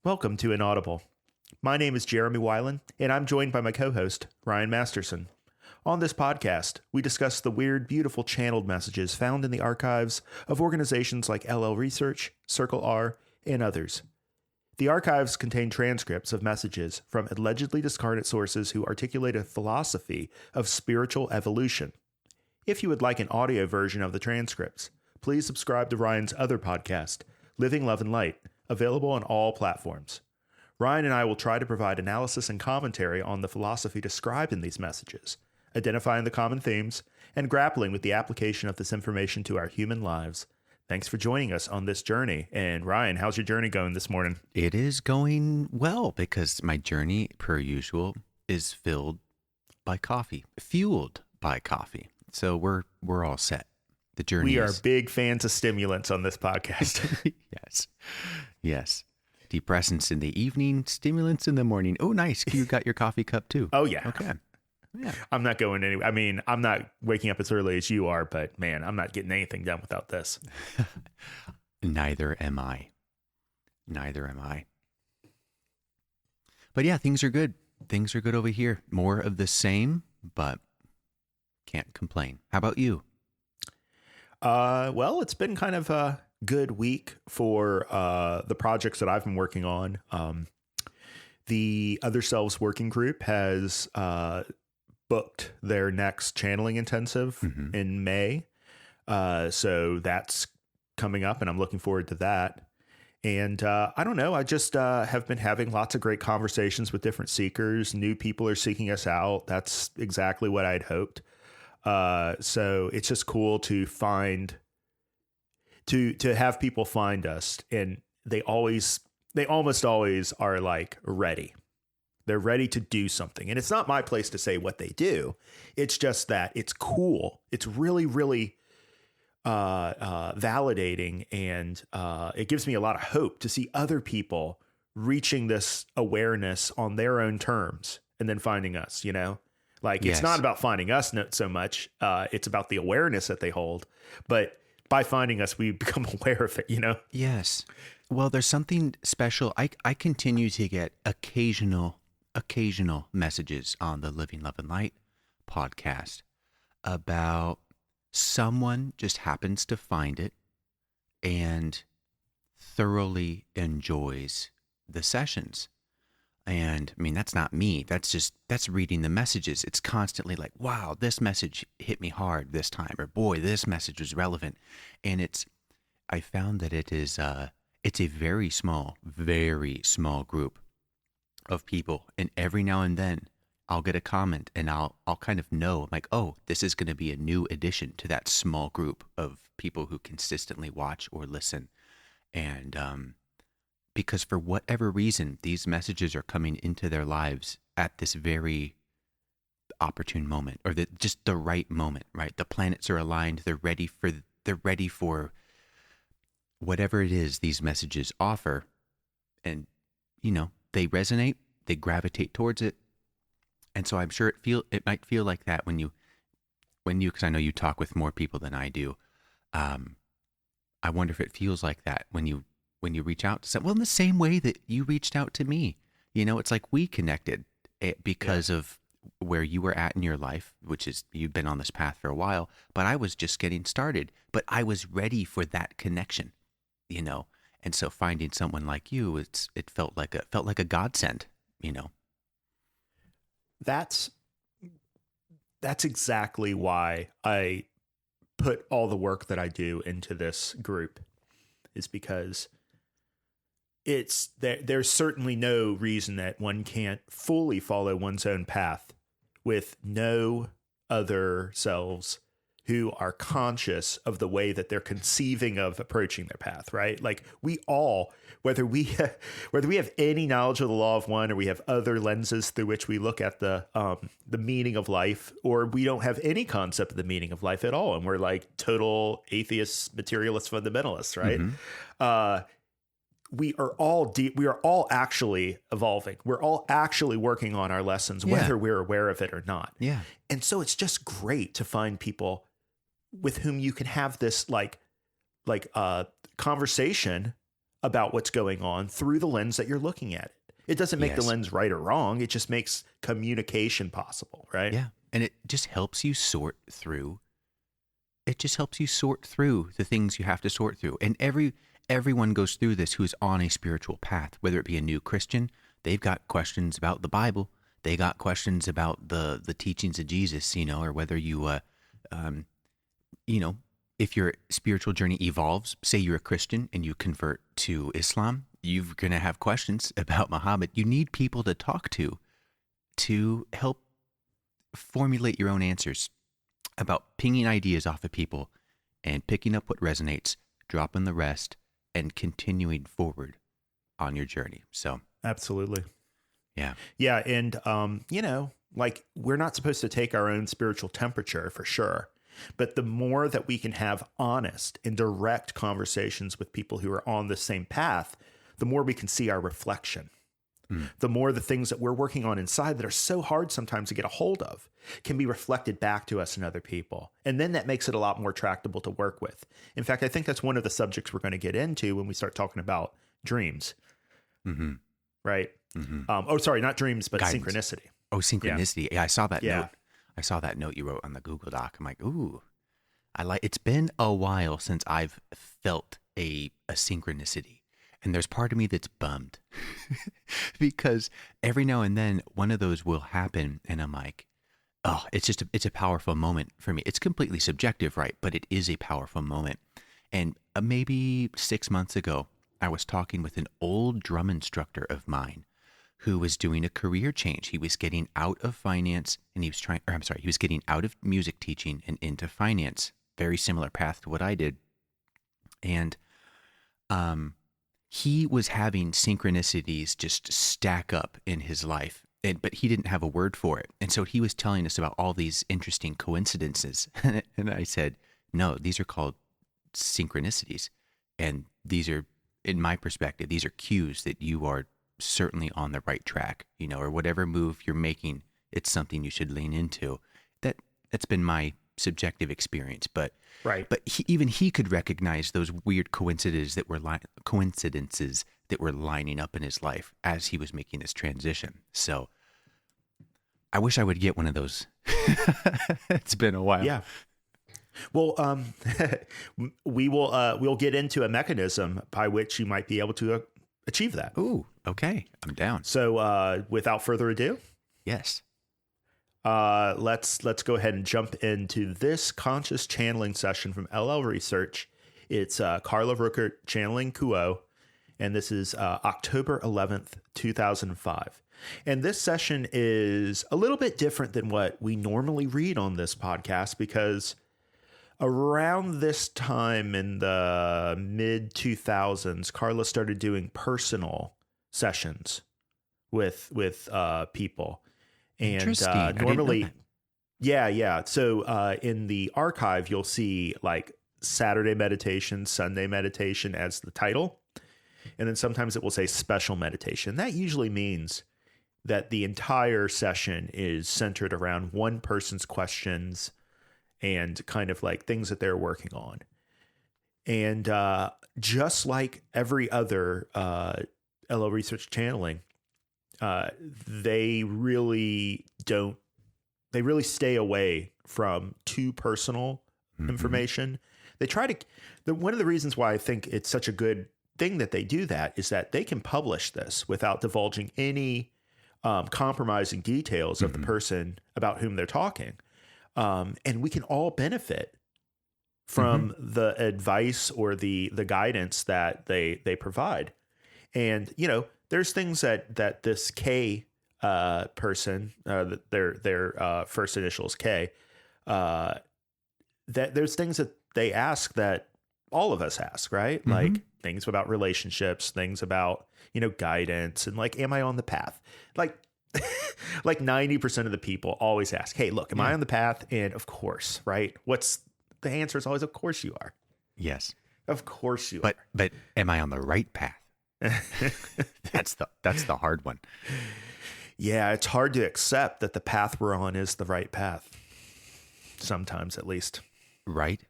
Welcome to Inaudible. My name is Jeremy Weiland, and I'm joined by my co-host, Ryan Masterson. On this podcast, we discuss the weird, beautiful channeled messages found in the archives of organizations like LL Research, Circle R, and others. The archives contain transcripts of messages from allegedly discarnate sources who articulate a philosophy of spiritual evolution. If you would like an audio version of the transcripts, please subscribe to Ryan's other podcast, Living Love and Light, available on all platforms. Ryan and I will try to provide analysis and commentary on the philosophy described in these messages, identifying the common themes, and grappling with the application of this information to our human lives. Thanks for joining us on this journey. And Ryan, how's your journey going this morning? It is going well because my journey, per usual, is filled by coffee, fueled by coffee. So we're all set. The journey We are big fans of stimulants on this podcast. Yes. Depressants in the evening, stimulants in the morning. Oh, nice. You got your coffee cup too. Oh, yeah. Okay. Yeah. I'm not going anywhere. I mean, I'm not waking up as early as you are, but man, I'm not getting anything done without this. Neither am I. But yeah, things are good. Things are good over here. More of the same, but can't complain. How about you? Well, it's been kind of a good week for the projects that I've been working on. The Other Selves Working Group has booked their next channeling intensive in May. So that's coming up, and I'm looking forward to that. And I don't know, I just have been having lots of great conversations with different seekers. New people are seeking us out. That's exactly what I'd hoped. So it's just cool to find, to have people find us, and they almost always are like ready. They're ready to do something. And it's not my place to say what they do. It's just that it's cool. It's really, really validating. And it gives me a lot of hope to see other people reaching this awareness on their own terms and then finding us, you know? Like, Yes. It's not about finding us so much. It's about the awareness that they hold. But by finding us, we become aware of it, you know? Yes. Well, there's something special. I continue to get occasional messages on the Living Love and Light podcast about someone just happens to find it and thoroughly enjoys the sessions. And I mean, that's not me. That's reading the messages. It's constantly like, wow, this message hit me hard this time, or boy, this message was relevant. And I found that it's a very small group of people. And every now and then I'll get a comment and I'll kind of know, like, oh, this is going to be a new addition to that small group of people who consistently watch or listen. And, because for whatever reason, these messages are coming into their lives at this very opportune moment, or just the right moment, right? The planets are aligned. They're ready for whatever it is these messages offer. And, you know, they resonate, they gravitate towards it. And so I'm sure it might feel like that when you, because I know you talk with more people than I do. I wonder if it feels like that when you reach out to someone, well, in the same way that you reached out to me, you know, it's like we connected because of where you were at in your life, which is you've been on this path for a while, but I was just getting started, but I was ready for that connection, you know? And so finding someone like you, it felt like a godsend, you know? That's exactly why I put all the work that I do into this group, is because there's certainly no reason that one can't fully follow one's own path with no other selves who are conscious of the way that they're conceiving of approaching their path, right? Like we all, whether we have any knowledge of the law of one, or we have other lenses through which we look at the meaning of life, or we don't have any concept of the meaning of life at all, and we're like total atheists, materialist fundamentalists, right? Mm-hmm. We are all actually evolving. We're all actually working on our lessons, whether we're aware of it or not. Yeah. And so it's just great to find people with whom you can have this like conversation about what's going on through the lens that you're looking at it. It doesn't make the lens right or wrong. It just makes communication possible, right? Yeah. And it just helps you sort through. It just helps you sort through the things you have to sort through. And everyone goes through this who's on a spiritual path, whether it be a new Christian, they've got questions about the Bible. They got questions about the teachings of Jesus, or whether you, if your spiritual journey evolves, say you're a Christian and you convert to Islam, you're going to have questions about Muhammad. You need people to talk to help formulate your own answers about pinging ideas off of people and picking up what resonates, dropping the rest, and continuing forward on your journey. So absolutely. Yeah. Yeah. And, we're not supposed to take our own spiritual temperature for sure. But the more that we can have honest and direct conversations with people who are on the same path, the more we can see our reflection. The more the things that we're working on inside that are so hard sometimes to get a hold of can be reflected back to us and other people. And then that makes it a lot more tractable to work with. In fact, I think that's one of the subjects we're going to get into when we start talking about dreams. Mm-hmm. Right? Mm-hmm. Not dreams, but Guidance. synchronicity. Oh, synchronicity. Yeah, I saw that Yeah. note. I saw that note you wrote on the Google Doc. I'm like, ooh, it's been a while since I've felt a synchronicity. And there's part of me that's bummed because every now and then one of those will happen. And I'm like, oh, it's a powerful moment for me. It's completely subjective, right? But it is a powerful moment. And maybe 6 months ago, I was talking with an old drum instructor of mine who was doing a career change. He was getting out of finance and he was getting out of music teaching and into finance. Very similar path to what I did. And, he was having synchronicities just stack up in his life, but he didn't have a word for it. And so he was telling us about all these interesting coincidences. And I said, no, these are called synchronicities. And these are, in my perspective, these are cues that you are certainly on the right track, or whatever move you're making, it's something you should lean into. That's been my subjective experience, but right. But even he could recognize those weird coincidences that were lining up in his life as he was making this transition. So I wish I would get one of those. It's been a while. Yeah. Well, we'll get into a mechanism by which you might be able to achieve that. Ooh, okay. I'm down. So without further ado. Yes. Let's go ahead and jump into this conscious channeling session from LL Research. It's Carla Ruckert channeling Kuo, and this is October 11th, 2005. And this session is a little bit different than what we normally read on this podcast because around this time in the mid 2000s, Carla started doing personal sessions with people. And normally, yeah. So in the archive, you'll see like Saturday meditation, Sunday meditation as the title. And then sometimes it will say special meditation. That usually means that the entire session is centered around one person's questions and kind of like things that they're working on. And just like every other LO Research channeling, they really stay away from too personal information. They try to, one of the reasons why I think it's such a good thing that they do that is that they can publish this without divulging any compromising details of the person about whom they're talking. And we can all benefit from the advice or the guidance that they provide. And, there's things that this K person, their first initial is K, that there's things that they ask that all of us ask, right? Like things about relationships, things about, guidance and like, am I on the path? Like 90% of the people always ask, hey, look, am I on the path? And of course, right? The answer is always, of course you are. Yes. Of course you are. But am I on the right path? That's the hard one. Yeah, it's hard to accept that the path we're on is the right path. Sometimes, at least. Right.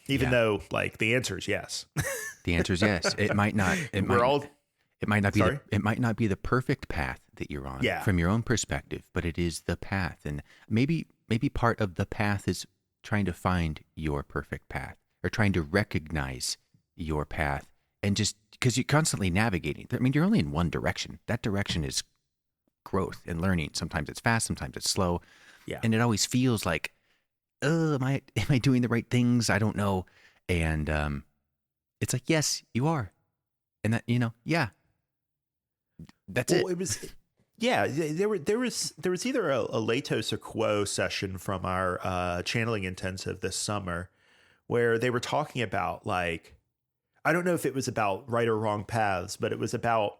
Even though, like, the answer is yes. The answer is yes. It might not. It might not be. It might not be the perfect path that you're on from your own perspective, but it is the path. And maybe part of the path is trying to find your perfect path, or trying to recognize your path, and just because you're constantly navigating. I mean, you're only in one direction. That direction is growth and learning. Sometimes it's fast, sometimes it's slow. Yeah. And it always feels like, oh, am I doing the right things? I don't know. And it's like, yes, you are. And that, yeah. That's it. It was, yeah. There was either a Latos or Quo session from our channeling intensive this summer, where they were talking about, like, I don't know if it was about right or wrong paths, but it was about,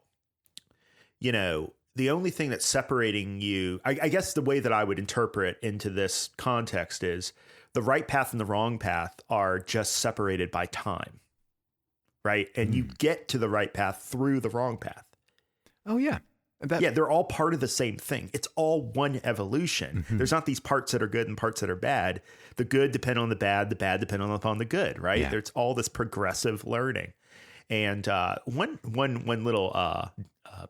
the only thing that's separating you, I guess the way that I would interpret into this context is the right path and the wrong path are just separated by time, right? And you get to the right path through the wrong path. Oh, yeah. They're all part of the same thing. It's all one evolution. Mm-hmm. There's not these parts that are good and parts that are bad. The good depend on the bad depend upon the good, right? Yeah. There's all this progressive learning. And one little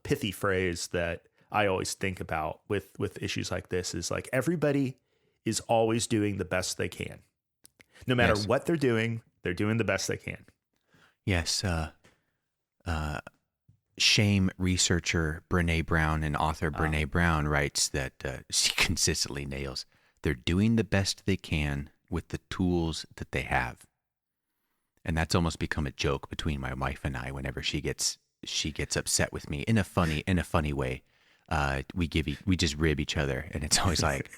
pithy phrase that I always think about with issues like this is, like, everybody is always doing the best they can. No matter what they're doing the best they can. Yes. Shame researcher Brene Brown and author Brene Brown writes that she consistently nails, they're doing the best they can with the tools that they have. And that's almost become a joke between my wife and I whenever she gets upset with me in a funny way. We just rib each other, and it's always like,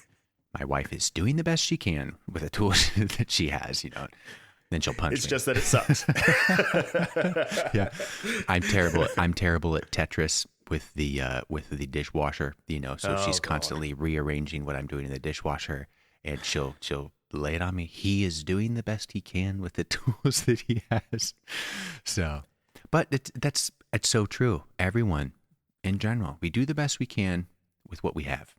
my wife is doing the best she can with the tools that she has, Then she'll punch me. It's just that it sucks. Yeah. I'm terrible at Tetris with the dishwasher, so she's constantly rearranging what I'm doing in the dishwasher, and she'll lay it on me. He is doing the best he can with the tools that he has. So, but it's so true. Everyone in general, we do the best we can with what we have.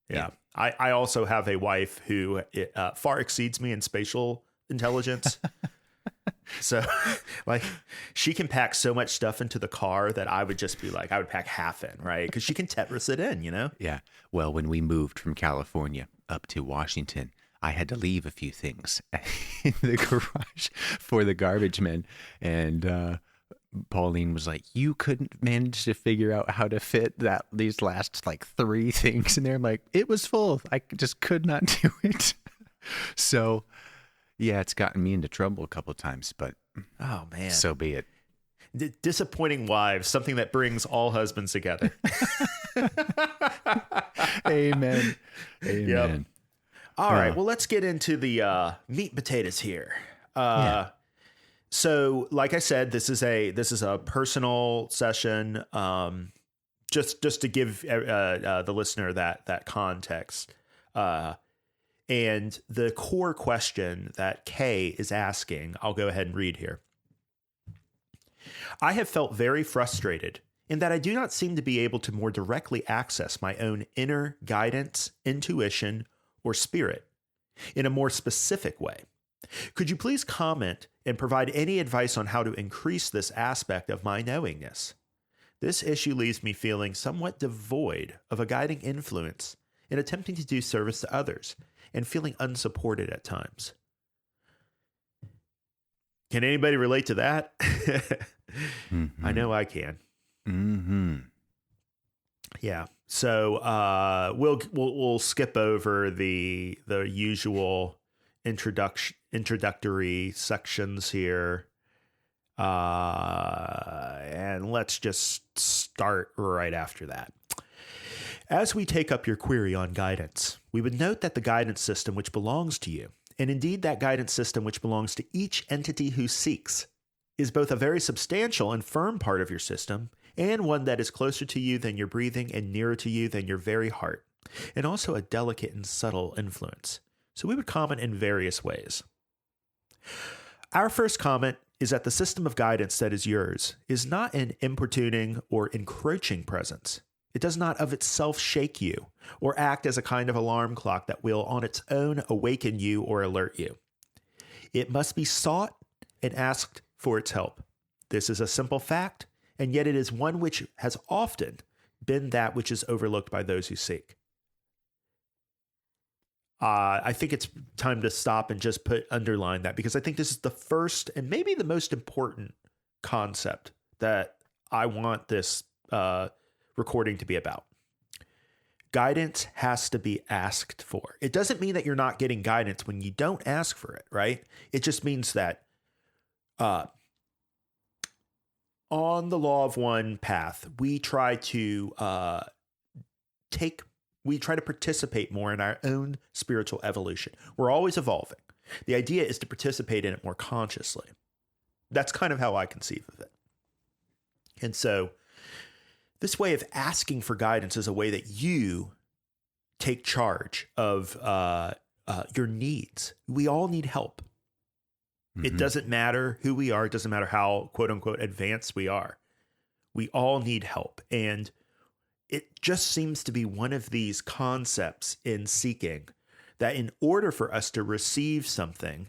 Yeah. I also have a wife who far exceeds me in spatial intelligence. So, like, she can pack so much stuff into the car that I would just be like, I would pack half in, right? Because she can Tetris it in, Yeah. Well, when we moved from California up to Washington, I had to leave a few things in the garage for the garbage men. And Pauline was like, you couldn't manage to figure out how to fit these last, like, 3 things in there. I'm like, it was full. I just could not do it. So, yeah, it's gotten me into trouble a couple of times, but oh man, so be it. Disappointing wives, something that brings all husbands together. Amen. Amen. Yep. All right, well, let's get into the meat and potatoes here. So, like I said, this is a personal session. Just to give the listener that context. And the core question that Kay is asking, I'll go ahead and read here. I have felt very frustrated in that I do not seem to be able to more directly access my own inner guidance, intuition, or spirit in a more specific way. Could you please comment and provide any advice on how to increase this aspect of my knowingness? This issue leaves me feeling somewhat devoid of a guiding influence in attempting to do service to others, and feeling unsupported at times. Can anybody relate to that? Mm-hmm. I know I can. Mm-hmm. Yeah. So we'll skip over the usual introductory sections here, and let's just start right after that. As we take up your query on guidance, we would note that the guidance system which belongs to you, and indeed that guidance system which belongs to each entity who seeks, is both a very substantial and firm part of your system, and one that is closer to you than your breathing and nearer to you than your very heart, and also a delicate and subtle influence. So we would comment in various ways. Our first comment is that the system of guidance that is yours is not an importuning or encroaching presence. It does not of itself shake you or act as a kind of alarm clock that will on its own awaken you or alert you. It must be sought and asked for its help. This is a simple fact, and yet it is one which has often been that which is overlooked by those who seek. I think it's time to stop and just underline that, because I think this is the first and maybe the most important concept that I want this recording to be about. Guidance has to be asked for. It doesn't mean that you're not getting guidance when you don't ask for it, right? It just means that on the law of one path, we try to participate more in our own spiritual evolution. We're always evolving. The idea is to participate in it more consciously. That's kind of how I conceive of it. And so this way of asking for guidance is a way that you take charge of your needs. We all need help. Mm-hmm. It doesn't matter who we are. It doesn't matter how, quote unquote, advanced we are. We all need help. And it just seems to be one of these concepts in seeking that in order for us to receive something,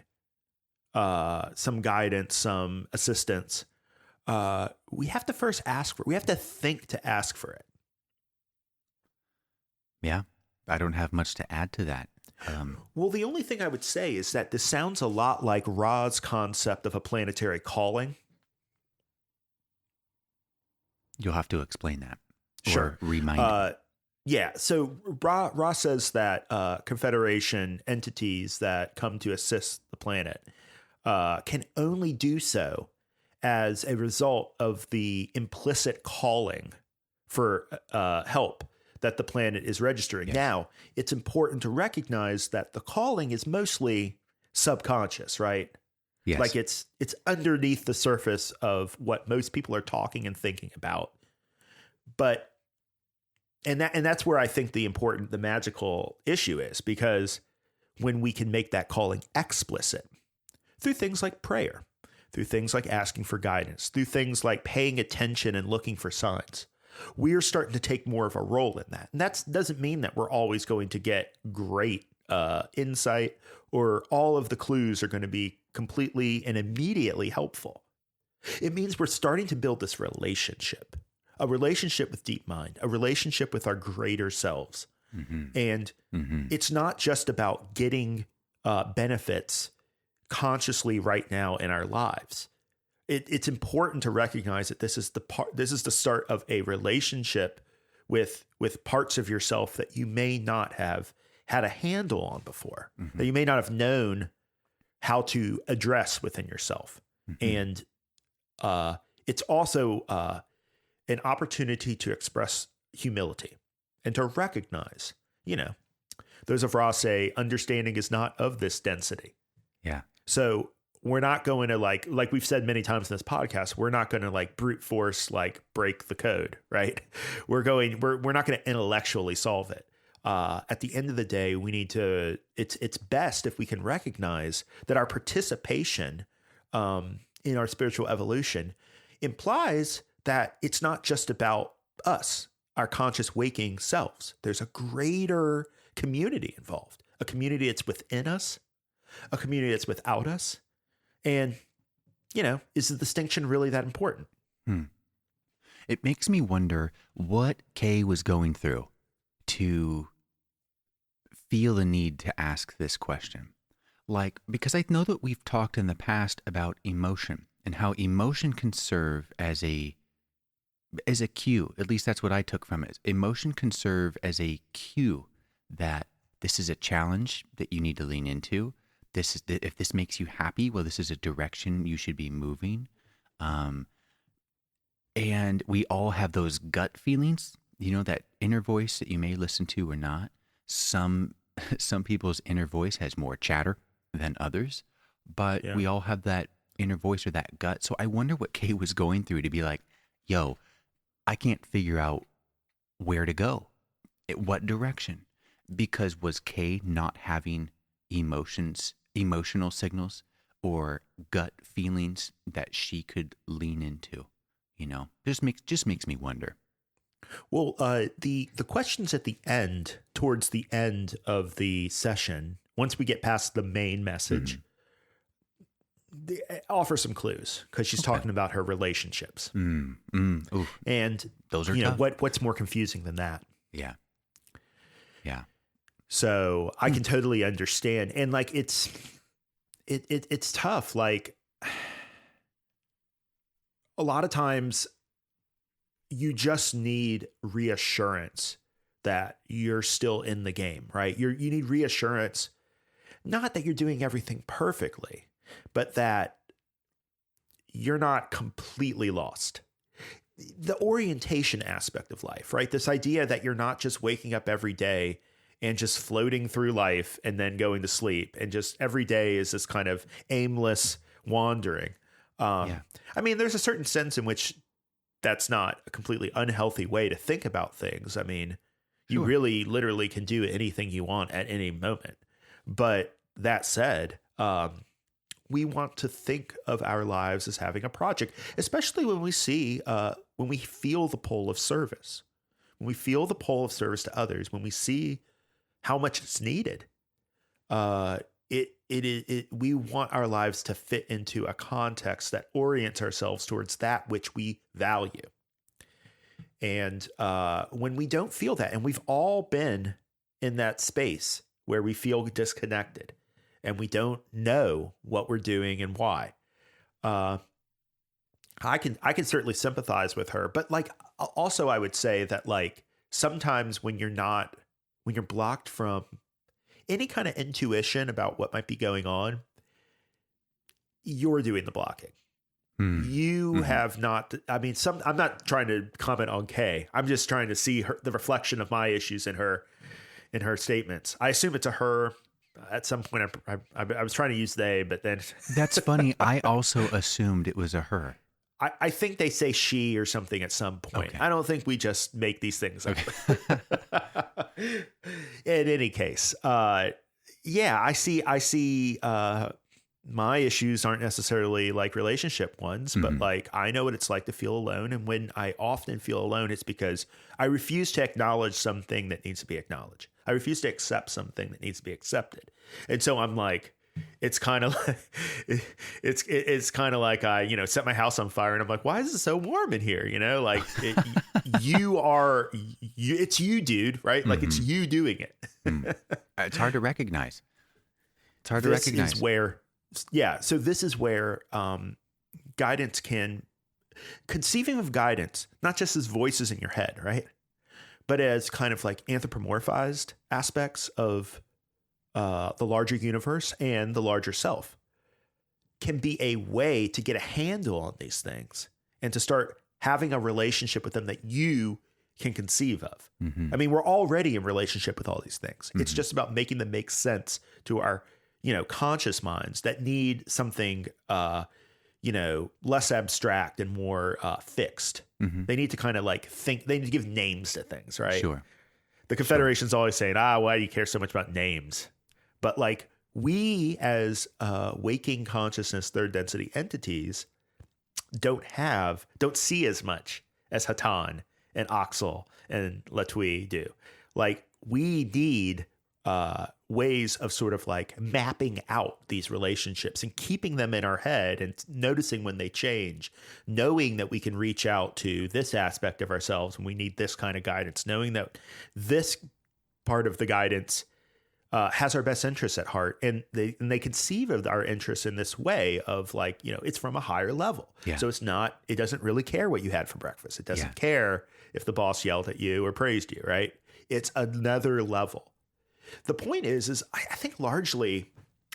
some guidance, some assistance, we have to first ask for it. We have to think to ask for it. Yeah, I don't have much to add to that. Well, the only thing I would say is that this sounds a lot like Ra's concept of a planetary calling. You'll have to explain that. Sure. Or remind. Yeah. So Ra says that Confederation entities that come to assist the planet can only do so as a result of the implicit calling for help that the planet is registering. Yes. Now, it's important to recognize that the calling is mostly subconscious, right? Yes. Like it's underneath the surface of what most people are talking and thinking about. But and that's where I think the magical issue is, because when we can make that calling explicit through things like prayer, through things like asking for guidance, through things like paying attention and looking for signs, we are starting to take more of a role in that. And that doesn't mean that we're always going to get great insight or all of the clues are going to be completely and immediately helpful. It means we're starting to build this relationship, a relationship with deep mind, a relationship with our greater selves. Mm-hmm. And it's not just about getting benefits consciously right now in our lives. It's important to recognize that this is the start of a relationship with parts of yourself that you may not have had a handle on before, that you may not have known how to address within yourself. And it's also an opportunity to express humility and to recognize, those of Ra say, understanding is not of this density. Yeah. So we're not going to like we've said many times in this podcast, we're not going to brute force, break the code, right? We're not going to intellectually solve it. At the end of the day, we need to, it's best if we can recognize that our participation in our spiritual evolution implies that it's not just about us, our conscious waking selves. There's a greater community involved, a community that's within us, a community that's without us. And, is the distinction really that important? It makes me wonder what Kay was going through to feel the need to ask this question. Because I know that we've talked in the past about emotion and how emotion can serve as a cue. At least that's what I took from it. Emotion can serve as a cue that this is a challenge that you need to lean into. If this makes you happy, well, this is a direction you should be moving. And we all have those gut feelings, that inner voice that you may listen to or not. Some people's inner voice has more chatter than others, but we all have that inner voice or that gut. So I wonder what Kay was going through to be like, yo, I can't figure out where to go, what direction, because was Kay not having emotional signals or gut feelings that she could lean into, just makes me wonder. Well, the questions at the end, towards the end of the session, once we get past the main message, offer some clues, because she's talking about her relationships. Oof. And Those are you know, tough. what's more confusing than that? Yeah. Yeah. So I can totally understand. And like, it's tough. Like, a lot of times you just need reassurance that you're still in the game, right? You need reassurance, not that you're doing everything perfectly, but that you're not completely lost. The orientation aspect of life, right? This idea that you're not just waking up every day and just floating through life and then going to sleep, and just every day is this kind of aimless wandering. I mean, there's a certain sense in which that's not a completely unhealthy way to think about things. I mean, you really literally can do anything you want at any moment. But that said, we want to think of our lives as having a project, especially when we when we feel the pull of service, when we feel the pull of service to others, when we see how much it's needed. We want our lives to fit into a context that orients ourselves towards that which we value. And when we don't feel that, and we've all been in that space where we feel disconnected and we don't know what we're doing and why, I can certainly sympathize with her. But like, also I would say that like, sometimes when you're blocked from any kind of intuition about what might be going on, you're doing the blocking. You have not, I mean, I'm not trying to comment on Kay. I'm just trying to see the reflection of my issues in her statements. I assume it's a her. At some point, I was trying to use they, but then. That's funny. I also assumed it was a her. I think they say she or something at some point. Okay. I don't think we just make these things up. In any case, yeah, I see my issues aren't necessarily like relationship ones, but like, I know what it's like to feel alone. And when I often feel alone, it's because I refuse to acknowledge something that needs to be acknowledged. I refuse to accept something that needs to be accepted. And so I'm like, it's kind of like, it's kind of like I, set my house on fire and I'm like, why is it so warm in here? Like it's you, dude, right? Like it's you doing it. It's hard to recognize. So this is where guidance conceiving of guidance, not just as voices in your head, right? But as kind of like anthropomorphized aspects of the larger universe and the larger self, can be a way to get a handle on these things and to start having a relationship with them that you can conceive of. I mean, we're already in relationship with all these things. It's just about making them make sense to our, conscious minds that need something, less abstract and more fixed. They need to kind of like think, they need to give names to things, right? Sure. The Confederation's always saying, why do you care so much about names? But like, we as waking consciousness, third density entities don't see as much as Hatan and Oxel and Latui do. Like, we need ways of sort of like mapping out these relationships and keeping them in our head and noticing when they change, knowing that we can reach out to this aspect of ourselves when we need this kind of guidance, knowing that this part of the guidance has our best interests at heart, and they conceive of our interests in this way of like, it's from a higher level. Yeah. So it doesn't really care what you had for breakfast. It doesn't care if the boss yelled at you or praised you, right? It's another level. The point is I think largely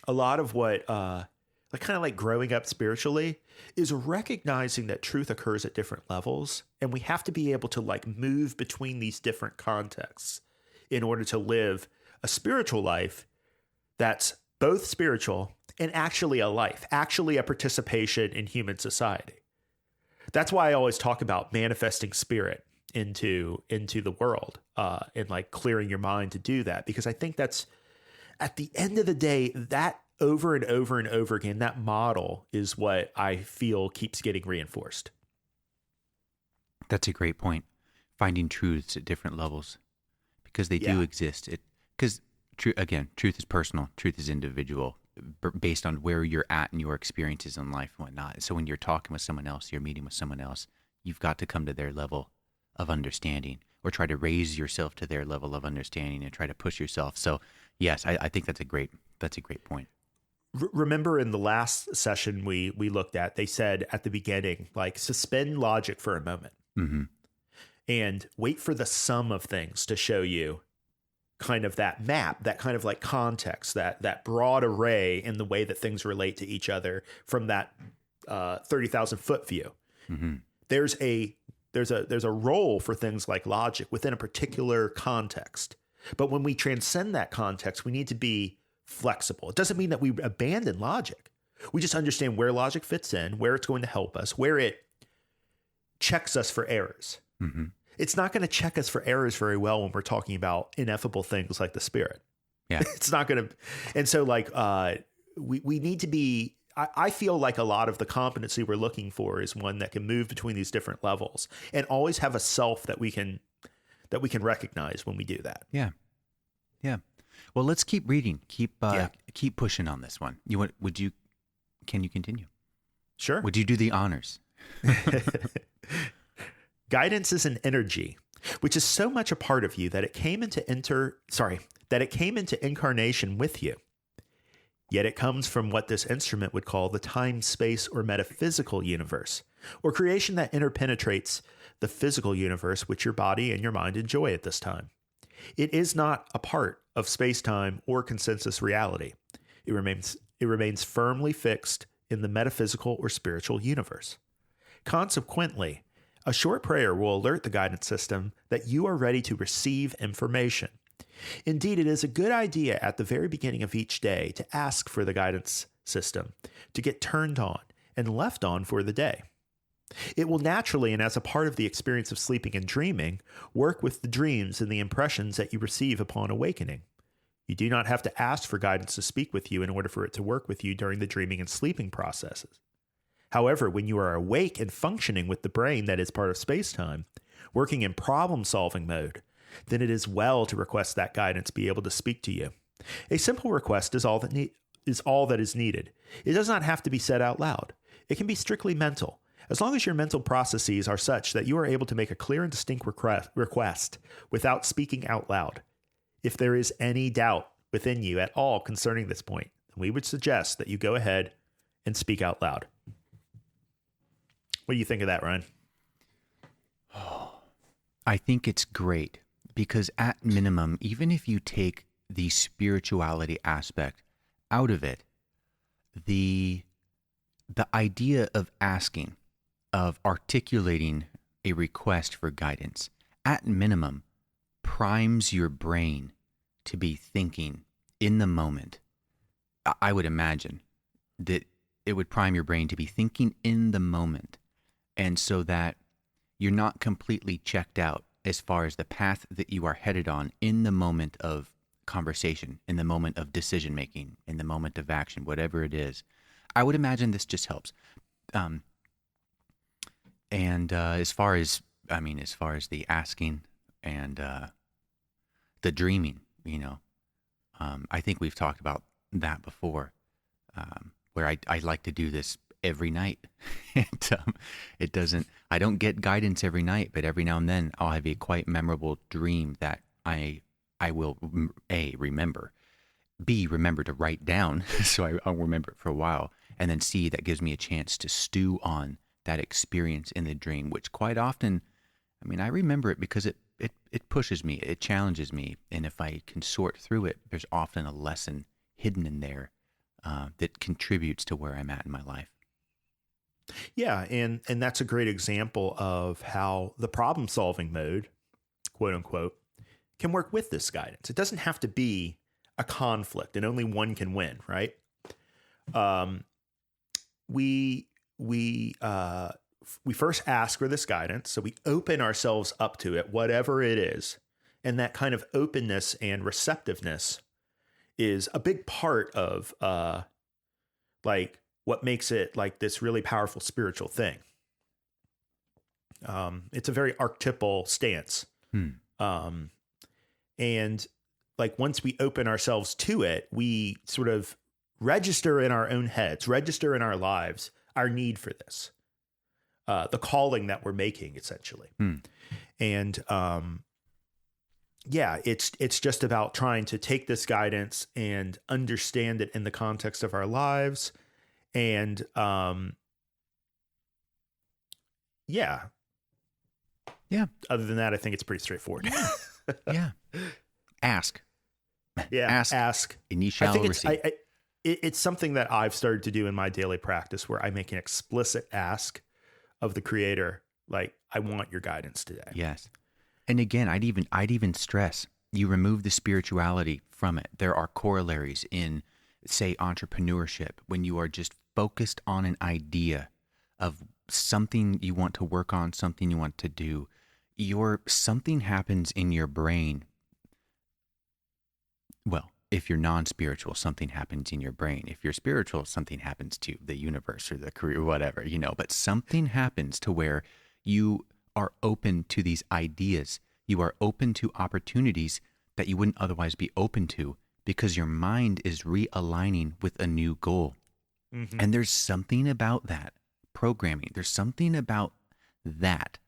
a lot of what, like kind of like growing up spiritually, is recognizing that truth occurs at different levels. And we have to be able to like move between these different contexts in order to live a spiritual life that's both spiritual and actually a life, actually a participation in human society. That's why I always talk about manifesting spirit into the world, and like clearing your mind to do that, because I think that's, at the end of the day, that over and over and over again, that model is what I feel keeps getting reinforced. That's a great point. Finding truths at different levels, because they do exist. Because truth is personal, truth is individual, based on where you're at in your experiences in life and whatnot. So when you're talking with someone else, you're meeting with someone else, you've got to come to their level of understanding, or try to raise yourself to their level of understanding and try to push yourself. So yes, I think that's a great point. Remember in the last session we looked at, they said at the beginning, like, suspend logic for a moment and wait for the sum of things to show you kind of that map, that kind of like context, that broad array in the way that things relate to each other from that 30,000 foot view. There's a role for things like logic within a particular context. But when we transcend that context, we need to be flexible. It doesn't mean that we abandon logic. We just understand where logic fits in, where it's going to help us, where it checks us for errors. It's not going to check us for errors very well when we're talking about ineffable things like the spirit. Yeah. It's not going to. And so like, we need to be, I feel like a lot of the competency we're looking for is one that can move between these different levels and always have a self that we can recognize when we do that. Yeah. Yeah. Well, let's keep reading. Keep pushing on this one. Can you continue? Sure. Would you do the honors? Guidance is an energy, which is so much a part of you that it came into incarnation with you. Yet it comes from what this instrument would call the time, space, or metaphysical universe, or creation that interpenetrates the physical universe which your body and your mind enjoy at this time. It is not a part of space-time or consensus reality. It remains firmly fixed in the metaphysical or spiritual universe. Consequently, a short prayer will alert the guidance system that you are ready to receive information. Indeed, it is a good idea at the very beginning of each day to ask for the guidance system to get turned on and left on for the day. It will naturally, and as a part of the experience of sleeping and dreaming, work with the dreams and the impressions that you receive upon awakening. You do not have to ask for guidance to speak with you in order for it to work with you during the dreaming and sleeping processes. However, when you are awake and functioning with the brain that is part of space-time, working in problem-solving mode, then it is well to request that guidance be able to speak to you. A simple request is all that is needed. It does not have to be said out loud. It can be strictly mental, as long as your mental processes are such that you are able to make a clear and distinct request without speaking out loud. If there is any doubt within you at all concerning this point, then we would suggest that you go ahead and speak out loud. What do you think of that, Ryan? I think it's great because at minimum, even if you take the spirituality aspect out of it, the idea of asking, of articulating a request for guidance, at minimum, primes your brain to be thinking in the moment. I would imagine that it would prime your brain to be thinking in the moment. And so that you're not completely checked out as far as the path that you are headed on in the moment of conversation, in the moment of decision making, in the moment of action, whatever it is. I would imagine this just helps. As far as the asking and the dreaming, I think we've talked about that before, where I like to do this every night. And I don't get guidance every night, but every now and then I'll have a quite memorable dream that I will A, remember, B, remember to write down so I'll remember it for a while, and then C, that gives me a chance to stew on that experience in the dream, which quite often, I remember it because it pushes me, it challenges me, and if I can sort through it, there's often a lesson hidden in there that contributes to where I'm at in my life. Yeah, and that's a great example of how the problem-solving mode, quote unquote, can work with this guidance. It doesn't have to be a conflict, and only one can win, right? We first ask for this guidance, so we open ourselves up to it, whatever it is, and that kind of openness and receptiveness is a big part of what makes it like this really powerful spiritual thing. It's a very archetypal stance. And like once we open ourselves to it, we sort of register in our own heads, register in our lives, our need for this, the calling that we're making, essentially. And yeah, it's just about trying to take this guidance and understand it in the context of our lives. And yeah. Other than that, I think it's pretty straightforward. Yeah. Ask. Yeah. Ask. And ye shall receive. It's something that I've started to do in my daily practice, where I make an explicit ask of the Creator, like, I want your guidance today. Yes. And again, I'd even stress, you remove the spirituality from it. There are corollaries in, say, entrepreneurship, when you are just focused on an idea of something you want to work on, something you want to do. Something happens in your brain. Well, if you're non-spiritual, something happens in your brain. If you're spiritual, something happens to the universe or the career, whatever, but something happens to where you are open to these ideas. You are open to opportunities that you wouldn't otherwise be open to, because your mind is realigning with a new goal. Mm-hmm. And there's something about that programming. There's something about that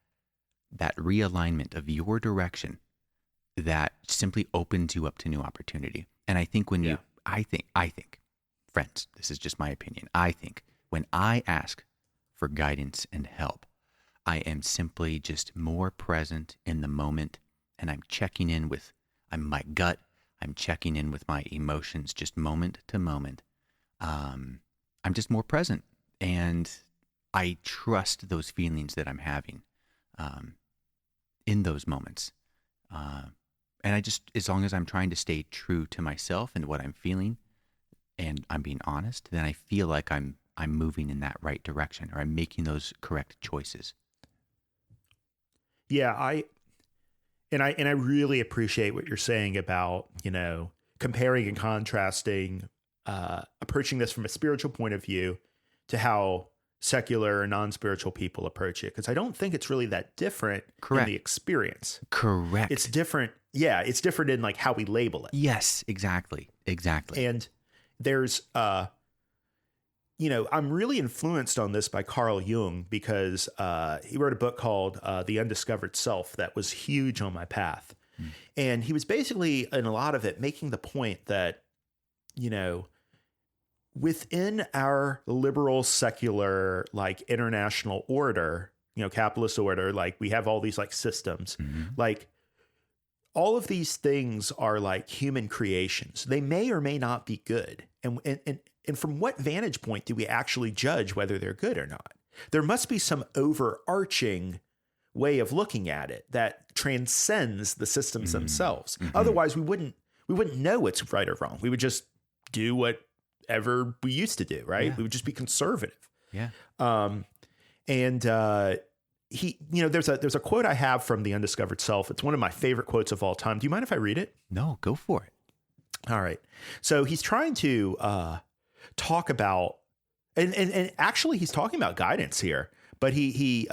realignment of your direction that simply opens you up to new opportunity. And I think I think, friends, this is just my opinion. I think when I ask for guidance and help, I am simply just more present in the moment, and I'm checking in with my gut. I'm checking in with my emotions, just moment to moment. I'm just more present, and I trust those feelings that I'm having in those moments. And I just, as long as I'm trying to stay true to myself and what I'm feeling, and I'm being honest, then I feel like I'm moving in that right direction, or I'm making those correct choices. Yeah, I really appreciate what you're saying about, comparing and contrasting, approaching this from a spiritual point of view to how secular or non-spiritual people approach it. Because I don't think it's really that different in the experience. Correct. It's different. Yeah, it's different in like how we label it. Yes, exactly. And there's, I'm really influenced on this by Carl Jung, because he wrote a book called The Undiscovered Self that was huge on my path. And he was basically, in a lot of it, making the point that, within our liberal, secular, like international order, capitalist order, like we have all these like systems, like all of these things are like human creations. They may or may not be good. And from what vantage point do we actually judge whether they're good or not? There must be some overarching way of looking at it that transcends the systems themselves. Otherwise, we wouldn't know what's right or wrong. We would just do whatever we used to do, right? Yeah. We would just be conservative. Yeah. There's a quote I have from The Undiscovered Self. It's one of my favorite quotes of all time. Do you mind if I read it? No, go for it. All right. So he's trying to talk about, and actually he's talking about guidance here, but he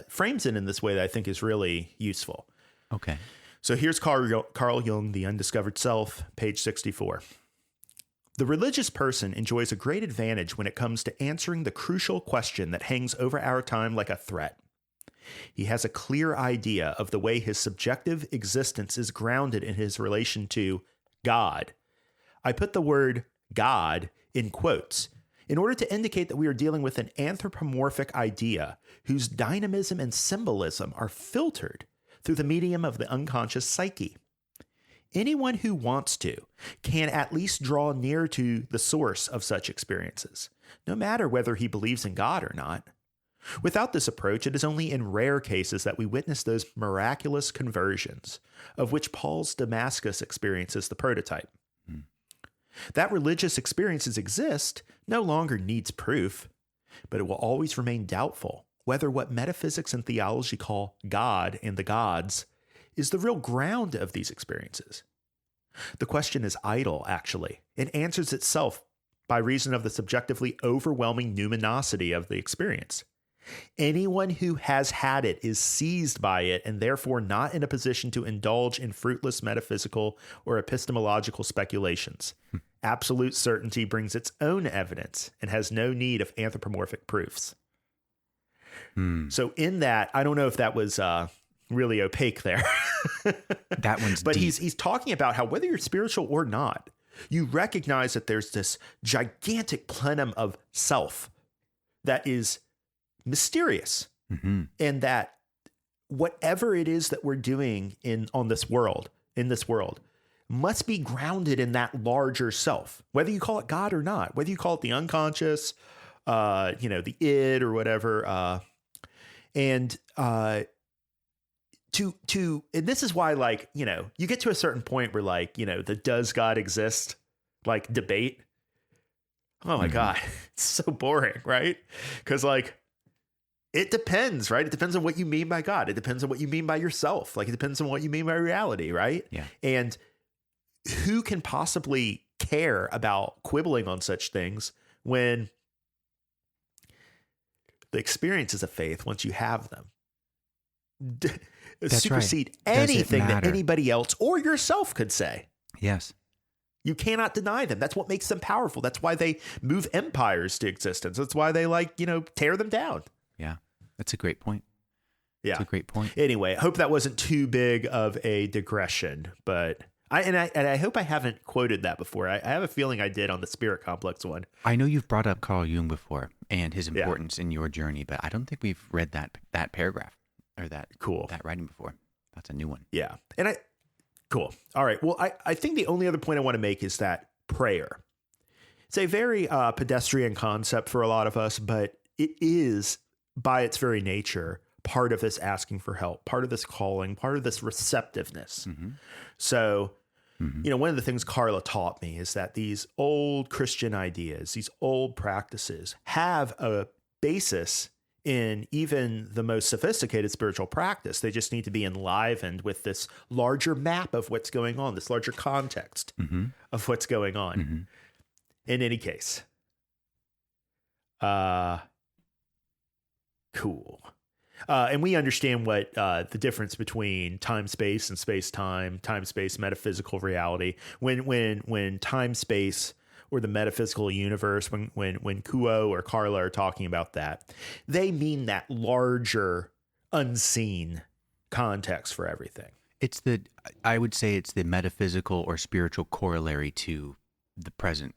frames it in this way that I think is really useful. Okay. So here's Carl Jung, The Undiscovered Self, page 64. The religious person enjoys a great advantage when it comes to answering the crucial question that hangs over our time like a threat. He has a clear idea of the way his subjective existence is grounded in his relation to God. I put the word God in quotes in order to indicate that we are dealing with an anthropomorphic idea whose dynamism and symbolism are filtered through the medium of the unconscious psyche. Anyone who wants to can at least draw near to the source of such experiences, no matter whether he believes in God or not. Without this approach, it is only in rare cases that we witness those miraculous conversions, of which Paul's Damascus experience is the prototype. That religious experiences exist no longer needs proof, but it will always remain doubtful whether what metaphysics and theology call God and the gods is the real ground of these experiences. The question is idle, actually. It answers itself by reason of the subjectively overwhelming numinosity of the experience. Anyone who has had it is seized by it and therefore not in a position to indulge in fruitless metaphysical or epistemological speculations. Absolute certainty brings its own evidence and has no need of anthropomorphic proofs. So in that, I don't know if that was really opaque there. That one's but deep. he's talking about how whether you're spiritual or not, you recognize that there's this gigantic plenum of self that is mysterious, and that whatever it is that we're doing in this world must be grounded in that larger self, whether you call it God or not, whether you call it the unconscious, the id or whatever. And this is why, like, you get to a certain point where, like, the does God exist, like, debate. Oh my God, it's so boring, right? Because, like, it depends, right? It depends on what you mean by God. It depends on what you mean by yourself. Like, it depends on what you mean by reality, right? Yeah. And who can possibly care about quibbling on such things when the experiences of faith, once you have them, supersede anything that anybody else or yourself could say. Yes. You cannot deny them. That's what makes them powerful. That's why they move empires to existence. That's why they, like, tear them down. Yeah. That's a great point. Yeah. That's a great point. Anyway, I hope that wasn't too big of a digression, but I hope I haven't quoted that before. I have a feeling I did on the spirit complex one. I know you've brought up Carl Jung before and his importance in your journey, but I don't think we've read that paragraph or that writing before. That's a new one. Yeah. And cool. All right. Well, I think the only other point I want to make is that prayer. It's a very pedestrian concept for a lot of us, but it is, by its very nature, part of this asking for help, part of this calling, part of this receptiveness. So, one of the things Carla taught me is that these old Christian ideas, these old practices have a basis in even the most sophisticated spiritual practice. They just need to be enlivened with this larger map of what's going on, this larger context of what's going on. In any case, cool. And we understand what the difference between time-space and space-time, time-space, metaphysical reality. When time-space or the metaphysical universe, when Kuo or Carla are talking about that, they mean that larger, unseen context for everything. I would say it's the metaphysical or spiritual corollary to the present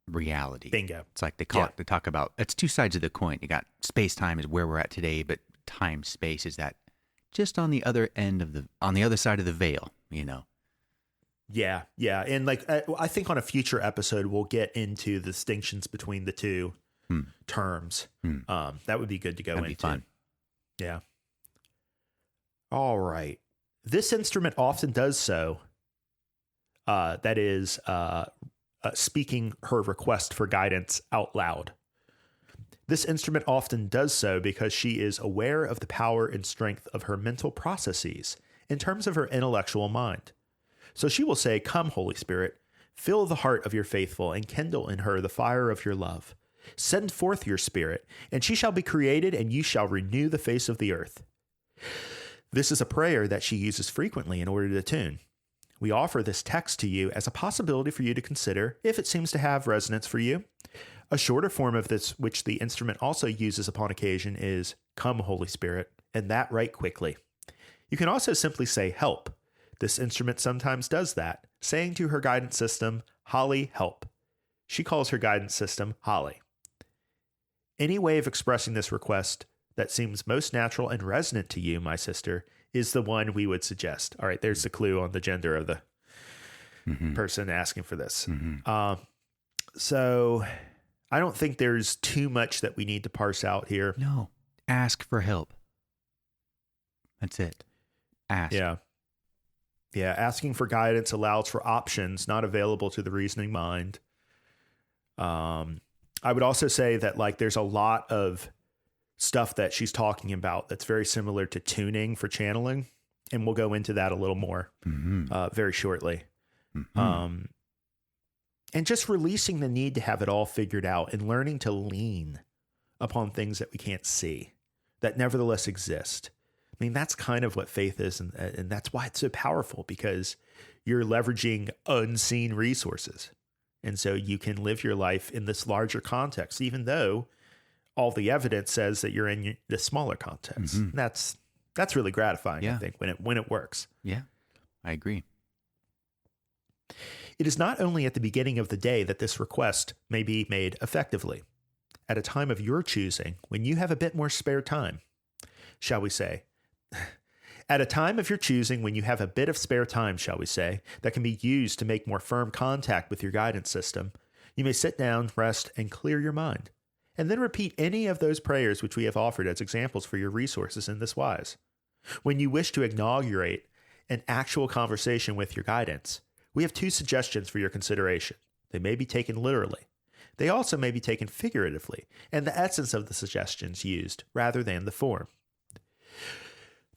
reality. Bingo. It's like they talk about, it's two sides of the coin. You got space-time is where we're at today, but time space is that just on the other side of the veil, Yeah. And like, I think on a future episode, we'll get into the distinctions between the two terms. That would be good to go into. That'd be fun. Yeah. All right. This instrument often does so. That is speaking her request for guidance out loud. This instrument often does so because she is aware of the power and strength of her mental processes in terms of her intellectual mind. So she will say, "Come, Holy Spirit, fill the heart of your faithful and kindle in her the fire of your love. Send forth your spirit, and she shall be created, and you shall renew the face of the earth." This is a prayer that she uses frequently in order to tune. We offer this text to you as a possibility for you to consider if it seems to have resonance for you. A shorter form of this, which the instrument also uses upon occasion, is "Come, Holy Spirit," and that right quickly. You can also simply say "Help." This instrument sometimes does that, saying to her guidance system, "Holly, help." She calls her guidance system Holly. Any way of expressing this request that seems most natural and resonant to you, my sister, is the one we would suggest. All right, there's the clue on the gender of the person asking for this. So I don't think there's too much that we need to parse out here. No. Ask for help. That's it. Ask. Yeah. Asking for guidance allows for options not available to the reasoning mind. I would also say that, like, there's a lot of stuff that she's talking about that's very similar to tuning for channeling. And we'll go into that a little more very shortly. And just releasing the need to have it all figured out and learning to lean upon things that we can't see, that nevertheless exist. I mean, that's kind of what faith is. And that's why it's so powerful, because you're leveraging unseen resources. And so you can live your life in this larger context, even though all the evidence says that you're in the smaller context. Mm-hmm. And that's really gratifying, Yeah. I think, when it works. Yeah, I agree. It is not only at the beginning of the day that this request may be made effectively. At a time of your choosing, when you have a bit more spare time, shall we say. At a time of your choosing, when you have a bit of spare time, shall we say, that can be used to make more firm contact with your guidance system, you may sit down, rest, and clear your mind, and then repeat any of those prayers which we have offered as examples for your resources in this wise. When you wish to inaugurate an actual conversation with your guidance, we have 2 suggestions for your consideration. They may be taken literally. They also may be taken figuratively, and the essence of the suggestions used rather than the form.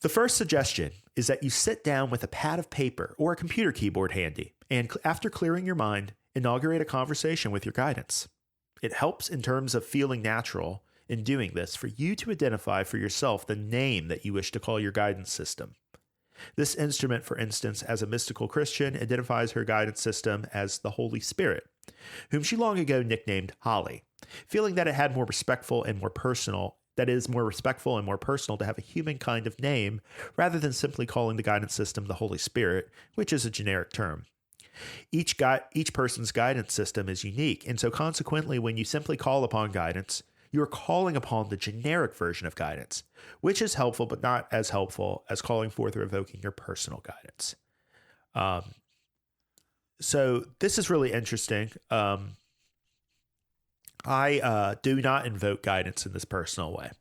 The first suggestion is that you sit down with a pad of paper or a computer keyboard handy, and after clearing your mind, inaugurate a conversation with your guidance. It helps in terms of feeling natural in doing this for you to identify for yourself the name that you wish to call your guidance system. This instrument, for instance, as a mystical Christian, identifies her guidance system as the Holy Spirit, whom she long ago nicknamed Holly, feeling that it had more respectful and more personal to have a human kind of name rather than simply calling the guidance system the Holy Spirit, which is a generic term. Each person's guidance system is unique, and so consequently, when you simply call upon guidance, you're calling upon the generic version of guidance, which is helpful but not as helpful as calling forth or evoking your personal guidance. So this is really interesting. I do not invoke guidance in this personal way.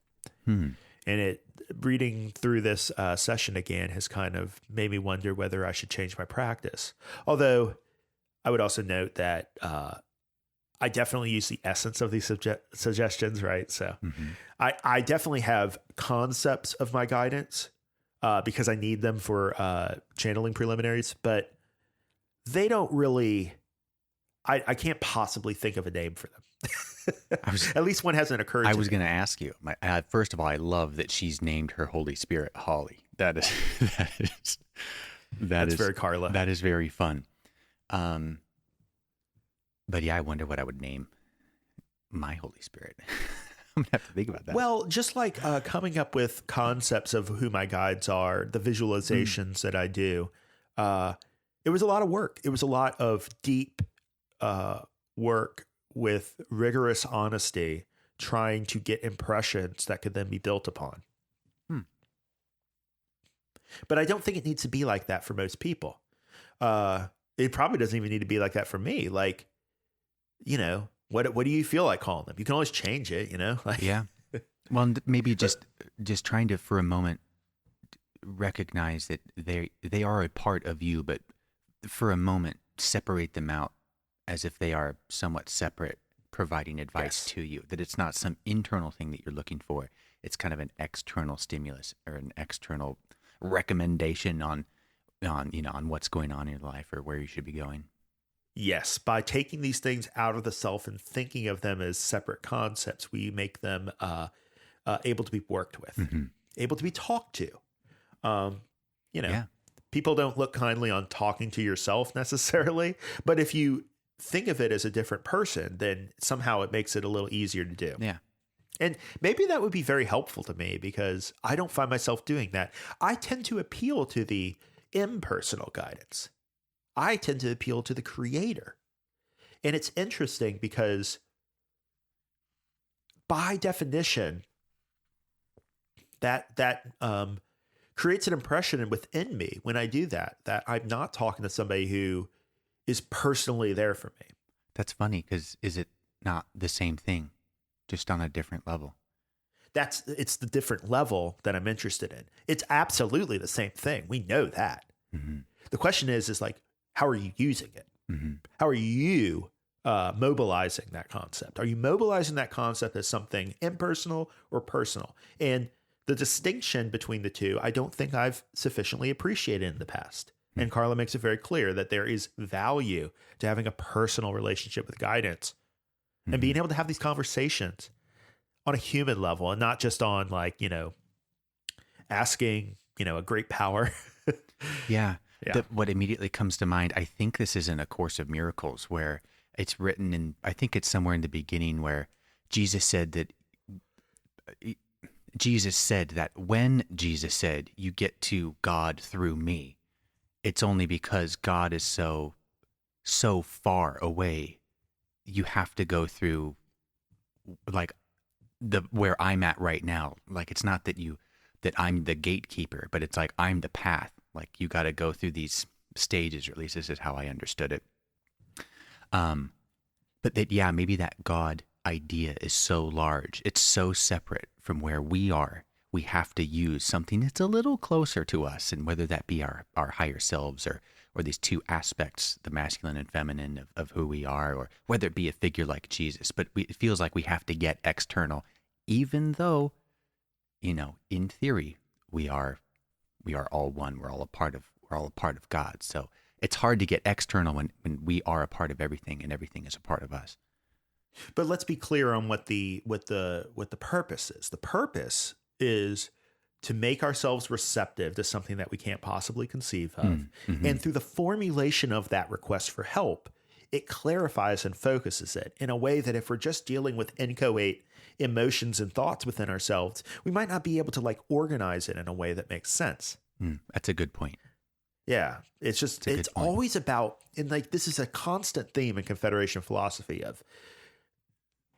And reading through this session again has kind of made me wonder whether I should change my practice. Although I would also note that I definitely use the essence of these suggestions, right? So I definitely have concepts of my guidance because I need them for channeling preliminaries, but they don't really, I can't possibly think of a name for them. At least one hasn't occurred to me. I was going to ask you. First of all, I love that she's named her Holy Spirit Holly. That's very Carla. That is very fun. But yeah, I wonder what I would name my Holy Spirit. I'm going to have to think about that. Well, just like coming up with concepts of who my guides are, the visualizations that I do, it was a lot of work. It was a lot of deep work with rigorous honesty, trying to get impressions that could then be built upon. But I don't think it needs to be like that for most people. It probably doesn't even need to be like that for me. Like, what do you feel like calling them? You can always change it, Like, yeah. Well, maybe just trying to, for a moment, recognize that they are a part of you, but for a moment, separate them out as if they are somewhat separate, providing advice to you, that it's not some internal thing that you're looking for. It's kind of an external stimulus or an external recommendation on what's going on in your life or where you should be going. Yes. By taking these things out of the self and thinking of them as separate concepts, we make them able to be worked with, able to be talked to. People don't look kindly on talking to yourself necessarily, but if you think of it as a different person, then somehow it makes it a little easier to do. Yeah. And maybe that would be very helpful to me because I don't find myself doing that. I tend to appeal to the impersonal guidance. I tend to appeal to the creator. And it's interesting because by definition, that creates an impression within me when I do that I'm not talking to somebody who is personally there for me. That's funny because is it not the same thing, just on a different level? It's the different level that I'm interested in. It's absolutely the same thing. We know that. The question is like, how are you using it? How are you mobilizing that concept? Are you mobilizing that concept as something impersonal or personal? And the distinction between the two, I don't think I've sufficiently appreciated in the past. And Carla makes it very clear that there is value to having a personal relationship with guidance and being able to have these conversations on a human level and not just on like, asking, a great power. Yeah. What immediately comes to mind, I think this is in A Course of Miracles where It's written in, I think it's somewhere in the beginning where Jesus said that when Jesus said, you get to God through me, it's only because God is so far away. You have to go through like where I'm at right now. Like, it's not that I'm the gatekeeper, but it's like I'm the path. Like, you got to go through these stages, or at least this is how I understood it. But that, yeah, maybe that God idea is so large. It's so separate from where we are. We have to use something that's a little closer to us, and whether that be our higher selves or these two aspects, the masculine and feminine of who we are, or whether it be a figure like Jesus. But it feels like we have to get external, even though, in theory, we are all one. We're all a part of God. So it's hard to get external when we are a part of everything and everything is a part of us. But let's be clear on what the purpose is. The purpose is to make ourselves receptive to something that we can't possibly conceive of. Mm-hmm. And through the formulation of that request for help, it clarifies and focuses it in a way that if we're just dealing with inchoate emotions and thoughts within ourselves, we might not be able to organize it in a way that makes sense. That's a good point. Yeah. It's always about, and this is a constant theme in Confederation philosophy of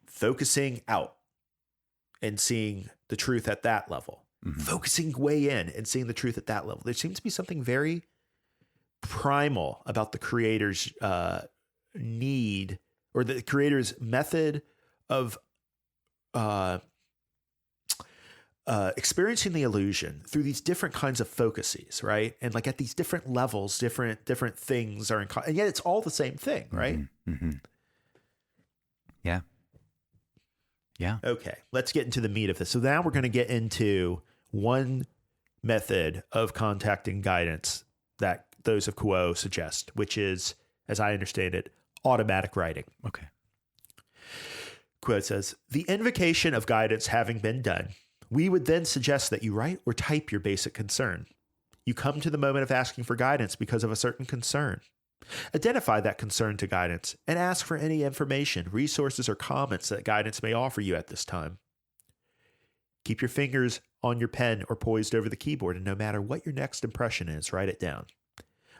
focusing out and seeing the truth at that level. Mm-hmm. Focusing way in and seeing the truth at that level. There seems to be something very primal about the creator's need, or the creator's method of experiencing the illusion through these different kinds of focuses, right? And at these different levels, different things are and yet it's all the same thing, right? Mm-hmm. Mm-hmm. Yeah. Yeah. Okay, let's get into the meat of this. So now we're going to get into one method of contacting guidance that those of Kuo suggest, which is, as I understand it, automatic writing. Okay. Kuo says, the invocation of guidance having been done, we would then suggest that you write or type your basic concern. You come to the moment of asking for guidance because of a certain concern. Identify that concern to guidance and ask for any information, resources, or comments that guidance may offer you at this time. Keep your fingers on your pen or poised over the keyboard, and no matter what your next impression is, write it down.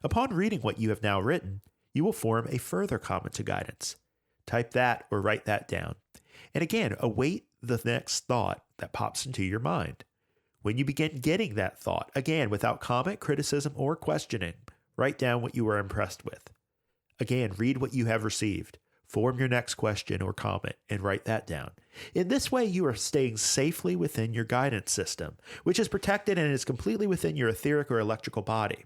Upon reading what you have now written, you will form a further comment to guidance. Type that or write that down. And again, await the next thought that pops into your mind. When you begin getting that thought, again, without comment, criticism, or questioning, write down what you were impressed with. Again, read what you have received. Form your next question or comment and write that down. In this way, you are staying safely within your guidance system, which is protected and is completely within your etheric or electrical body.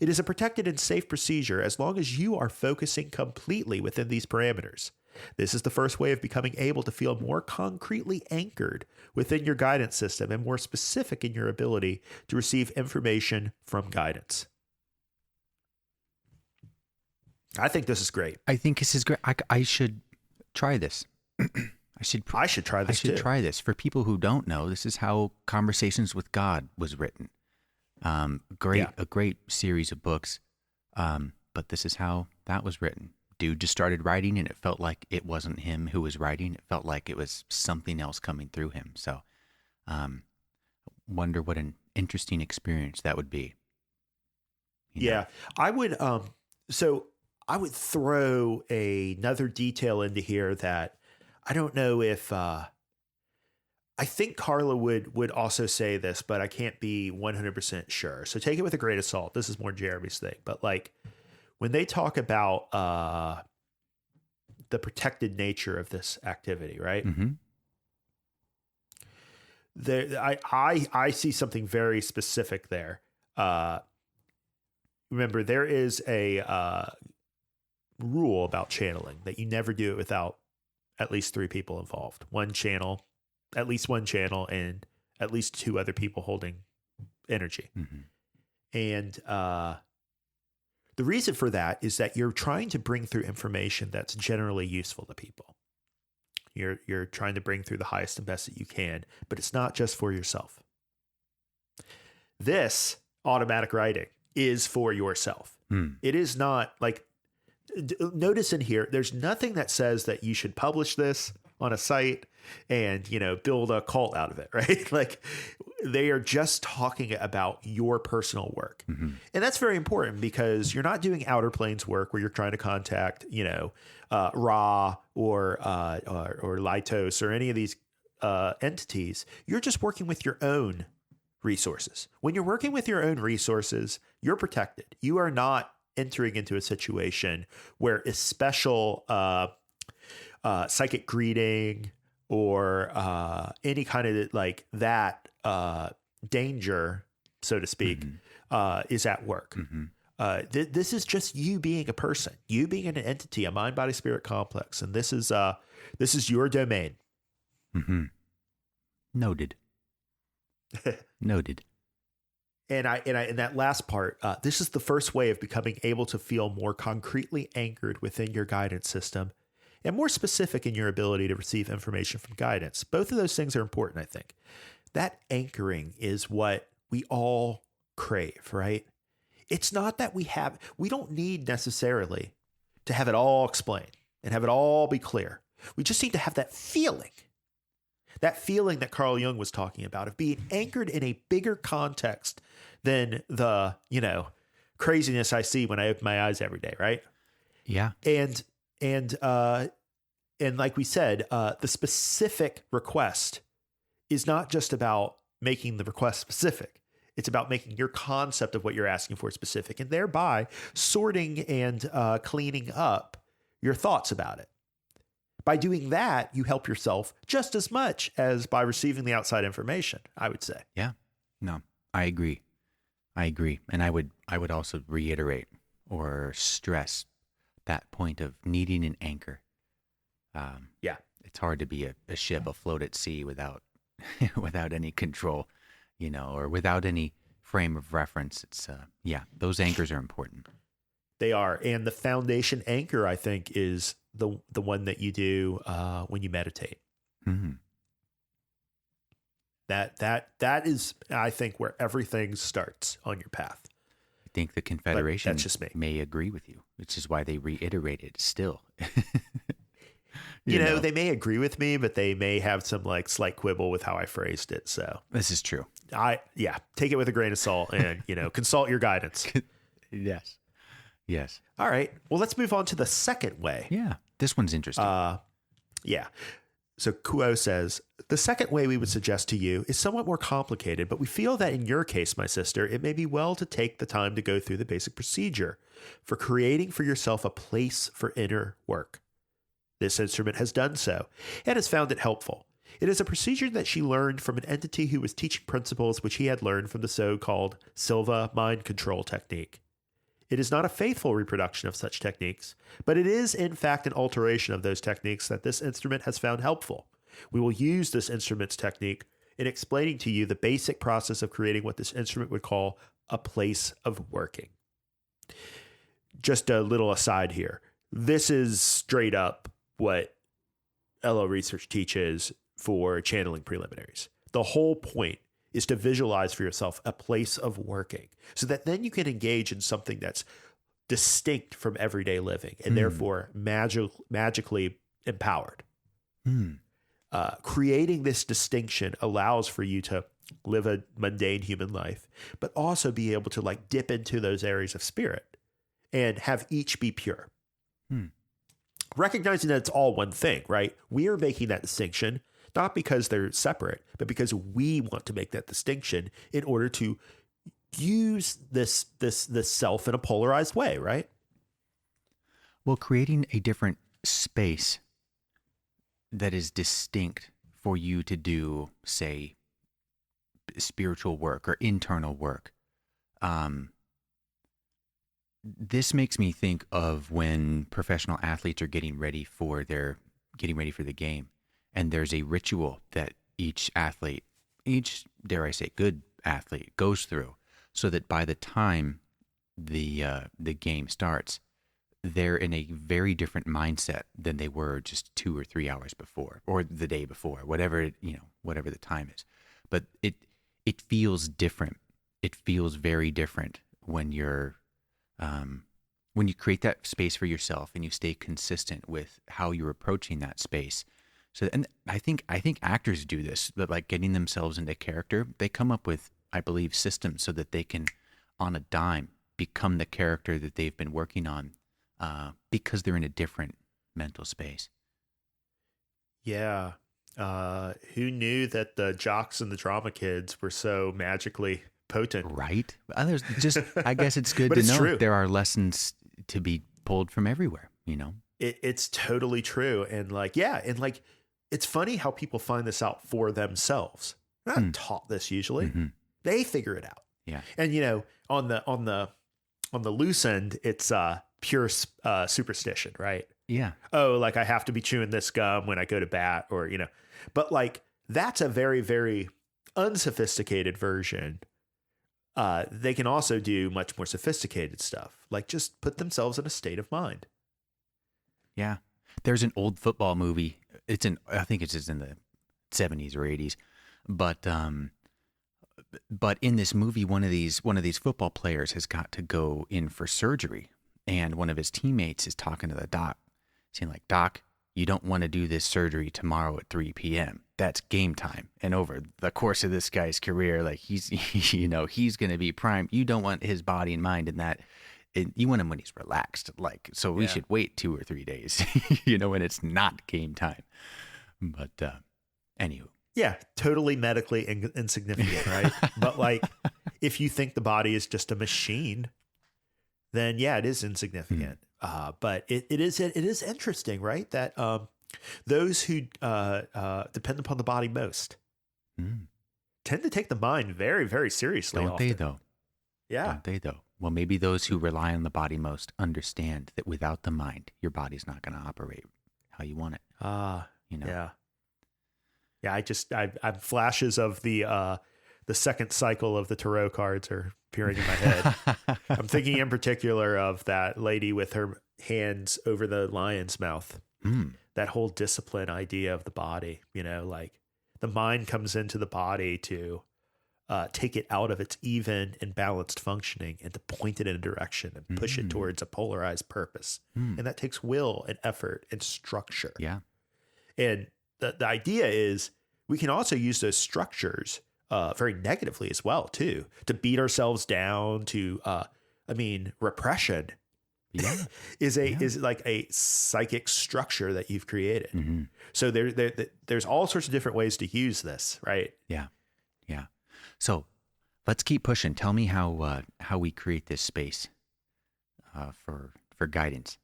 It is a protected and safe procedure as long as you are focusing completely within these parameters. This is the first way of becoming able to feel more concretely anchored within your guidance system and more specific in your ability to receive information from guidance. I think this is great. I think this is great. I should try this. I should try this. I should try this. For people who don't know, this is how Conversations with God was written. A great series of books. But this is how that was written. Dude just started writing, and it felt like it wasn't him who was writing. It felt like it was something else coming through him. So, wonder what an interesting experience that would be. Yeah, I would. So I would throw another detail into here that I don't know if. I think Carla would also say this, but I can't be 100% sure. So take it with a grain of salt. This is more Jeremy's thing, but when they talk about the protected nature of this activity, right? Mm-hmm. I see something very specific there. Remember, there is a rule about channeling that you never do it without at least 3 people involved. At least one channel, and at least 2 other people holding energy. Mm-hmm. And the reason for that is that you're trying to bring through information that's generally useful to people. You're trying to bring through the highest and best that you can, but it's not just for yourself. This automatic writing is for yourself. It is not notice in here, there's nothing that says that you should publish this on a site and, build a cult out of it, right? Like they are just talking about your personal work. Mm-hmm. And that's very important because you're not doing Outer Planes work where you're trying to contact, Ra or Lytos or any of these entities. You're just working with your own resources. When you're working with your own resources, you're protected. You are not entering into a situation where a special psychic greeting or any kind of like that danger, so to speak, is at work. Mm-hmm. This is just you being a person, you being an entity, a mind, body, spirit complex, and this is your domain. Mm-hmm. Noted. Noted. And in that last part, this is the first way of becoming able to feel more concretely anchored within your guidance system and more specific in your ability to receive information from guidance. Both of those things are important, I think. That anchoring is what we all crave, right? It's not that we don't need necessarily to have it all explained and have it all be clear. We just need to have that feeling that Carl Jung was talking about of being anchored in a bigger context than the, craziness I see when I open my eyes every day. Right. Yeah. And like we said, the specific request is not just about making the request specific. It's about making your concept of what you're asking for specific and thereby sorting and cleaning up your thoughts about it. By doing that, you help yourself just as much as by receiving the outside information, I would say. Yeah. No, I agree. And I would also reiterate or stress that point of needing an anchor. Yeah. It's hard to be a ship afloat at sea without without any control, or without any frame of reference. It's those anchors are important. They are. And the foundation anchor, I think, is the one that you do when you meditate. Mm-hmm. That is, I think, where everything starts on your path. I think the Confederation that's just me. May agree with you, which is why they reiterate it still. They may agree with me, but they may have some like slight quibble with how I phrased it. So this is true. Take it with a grain of salt and, consult your guidance. Yes. Yes. All right. Well, let's move on to the second way. Yeah. This one's interesting. Yeah. So Kuo says, the second way we would suggest to you is somewhat more complicated, but we feel that in your case, my sister, it may be well to take the time to go through the basic procedure for creating for yourself a place for inner work. This instrument has done so and has found it helpful. It is a procedure that she learned from an entity who was teaching principles which he had learned from the so-called Silva mind control technique. It is not a faithful reproduction of such techniques, but it is in fact an alteration of those techniques that this instrument has found helpful. We will use this instrument's technique in explaining to you the basic process of creating what this instrument would call a place of working. Just a little aside here. This is straight up what LO Research teaches for channeling preliminaries. The whole point is to visualize for yourself a place of working so that then you can engage in something that's distinct from everyday living and therefore magically empowered. Creating this distinction allows for you to live a mundane human life, but also be able to like dip into those areas of spirit and have each be pure. Recognizing that it's all one thing, right? We are making that distinction not because they're separate, but because we want to make that distinction in order to use this self in a polarized way, right? Well, creating a different space that is distinct for you to do, say, spiritual work or internal work. This makes me think of when professional athletes are getting ready for the game. And there's a ritual that each athlete, dare I say, good athlete goes through so that by the time the game starts, they're in a very different mindset than they were just 2 or 3 hours before or the day before, whatever the time is. But it feels different. It feels very different when you're when you create that space for yourself and you stay consistent with how you're approaching that space. So, and I think actors do this, but like getting themselves into character, they come up with, I believe, systems so that they can, on a dime, become the character that they've been working on, because they're in a different mental space. Yeah. Who knew that the jocks and the drama kids were so magically potent? Right. Others just, I guess it's good to it's know true. There are lessons to be pulled from everywhere, you know? It's totally true. And like, yeah. And like, it's funny how people find this out for themselves. They're not taught this usually. Mm-hmm. They figure it out. Yeah. And you know, on the loose end, it's pure superstition, right? Yeah. Oh, like I have to be chewing this gum when I go to bat, or you know. But like that's a very, very unsophisticated version. They can also do much more sophisticated stuff, like just put themselves in a state of mind. Yeah. There's an old football movie. I think it's just in the 70s or 80s. But in this movie, one of these football players has got to go in for surgery. And one of his teammates is talking to the doc, saying like, "Doc, you don't want to do this surgery tomorrow at 3 p.m. That's game time." And over the course of this guy's career, like he's going to be prime. You don't want his body and mind in that. You want him when he's relaxed. Like, so we should wait 2 or 3 days, when it's not game time. But anywho. Yeah, totally medically insignificant, right? But like, if you think the body is just a machine, then yeah, it is insignificant. But it is interesting, right? That those who depend upon the body most tend to take the mind very, very seriously. Don't they though? Yeah. Don't they though? Well, maybe those who rely on the body most understand that without the mind, your body's not going to operate how you want it. Yeah. Yeah, I flashes of the second cycle of the tarot cards are appearing in my head. I'm thinking in particular of that lady with her hands over the lion's mouth. That whole discipline idea of the body, like the mind comes into the body to take it out of its even and balanced functioning and to point it in a direction and push it towards a polarized purpose. And that takes will and effort and structure. Yeah. And the idea is we can also use those structures very negatively as well, too, to beat ourselves down, to, repression is like a psychic structure that you've created. Mm-hmm. So there's all sorts of different ways to use this, right? Yeah. Yeah. So let's keep pushing. Tell me how we create this space for guidance.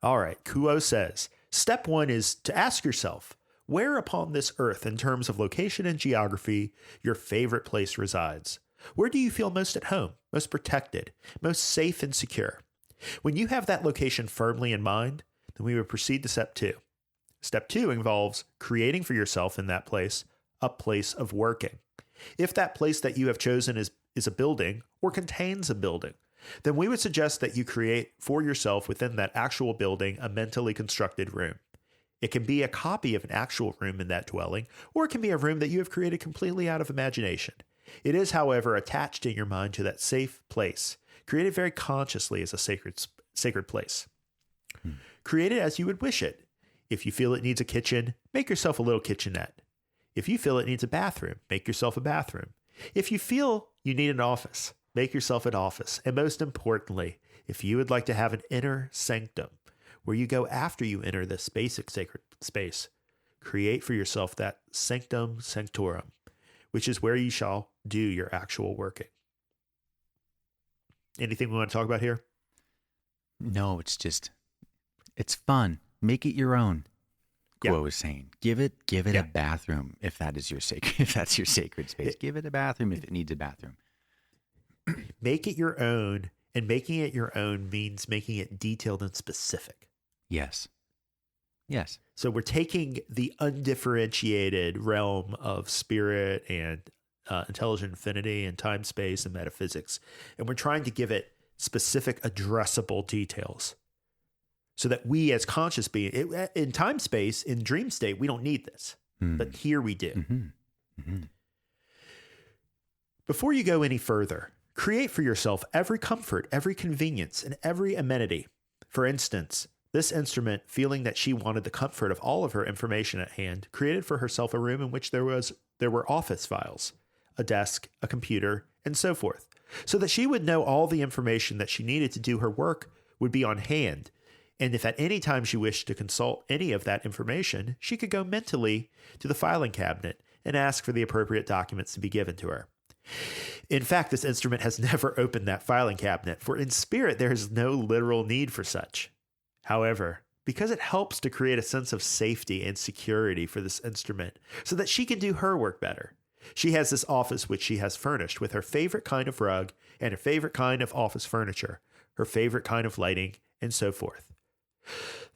All right. Kuo says, step 1 is to ask yourself, where upon this earth, in terms of location and geography, your favorite place resides? Where do you feel most at home, most protected, most safe and secure? When you have that location firmly in mind, then we would proceed to step 2. Step 2 involves creating for yourself in that place a place of working. If that place that you have chosen is a building or contains a building, then we would suggest that you create for yourself within that actual building a mentally constructed room. It can be a copy of an actual room in that dwelling, or it can be a room that you have created completely out of imagination. It is, however, attached in your mind to that safe place, created very consciously as a sacred place. Create it as you would wish it. If you feel it needs a kitchen, make yourself a little kitchenette. If you feel it needs a bathroom, make yourself a bathroom. If you feel you need an office, make yourself an office. And most importantly, if you would like to have an inner sanctum, where you go after you enter this basic sacred space, create for yourself that sanctum sanctorum, which is where you shall do your actual working. Anything we want to talk about here? No, it's fun. Make it your own. Guo was saying, give it a bathroom if that's your sacred space. Give it a bathroom if it needs a bathroom. Make it your own, and making it your own means making it detailed and specific. Yes. So we're taking the undifferentiated realm of spirit and intelligent infinity and time, space, and metaphysics, and we're trying to give it specific, addressable details so that we as conscious beings, in time, space, in dream state, we don't need this, but here we do. Mm-hmm. Mm-hmm. Before you go any further, Create for yourself every comfort, every convenience, and every amenity. For instance, this instrument, feeling that she wanted the comfort of all of her information at hand, created for herself a room in which there were office files, a desk, a computer, and so forth, so that she would know all the information that she needed to do her work would be on hand. And if at any time she wished to consult any of that information, she could go mentally to the filing cabinet and ask for the appropriate documents to be given to her. In fact, this instrument has never opened that filing cabinet, for in spirit there is no literal need for such. However, because it helps to create a sense of safety and security for this instrument so that she can do her work better, she has this office which she has furnished with her favorite kind of rug and her favorite kind of office furniture, her favorite kind of lighting, and so forth.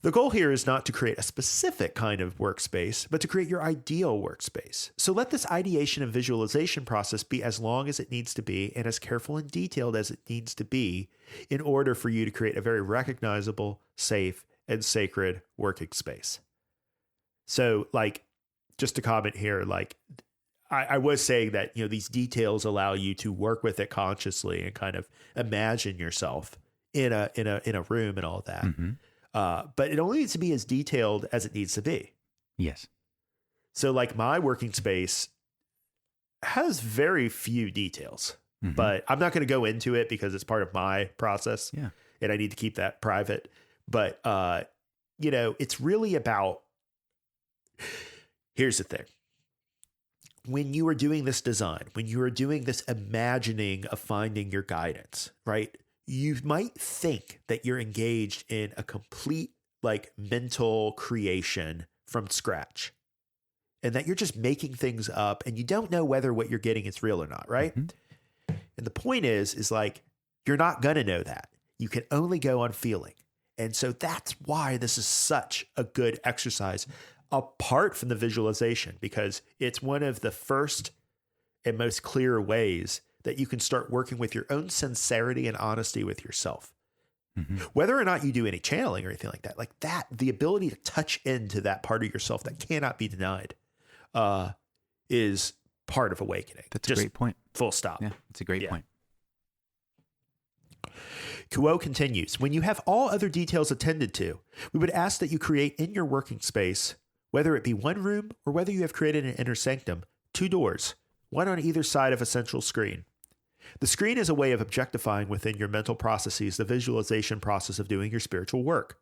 The goal here is not to create a specific kind of workspace, but to create your ideal workspace. So let this ideation and visualization process be as long as it needs to be and as careful and detailed as it needs to be in order for you to create a very recognizable, safe, and sacred working space. So, just to comment here, I was saying that, these details allow you to work with it consciously and kind of imagine yourself in a room and all that. Mm-hmm. But it only needs to be as detailed as it needs to be. Yes. So my working space has very few details, but I'm not going to go into it because it's part of my process. Yeah. And I need to keep that private. But, it's really about, here's the thing. When you are doing this design, when you are doing this imagining of finding your guidance, right? You might think that you're engaged in a complete mental creation from scratch and that you're just making things up and you don't know whether what you're getting is real or not, right? Mm-hmm. And the point is you're not going to know that. You can only go on feeling. And so that's why this is such a good exercise apart from the visualization, because it's one of the first and most clear ways that you can start working with your own sincerity and honesty with yourself. Mm-hmm. Whether or not you do any channeling or anything like that, the ability to touch into that part of yourself that cannot be denied is part of awakening. That's a great point. Full stop. Yeah, that's a great point. Kuo continues, when you have all other details attended to, we would ask that you create in your working space, whether it be one room or whether you have created an inner sanctum, 2 doors, one on either side of a central screen. The screen is a way of objectifying within your mental processes the visualization process of doing your spiritual work.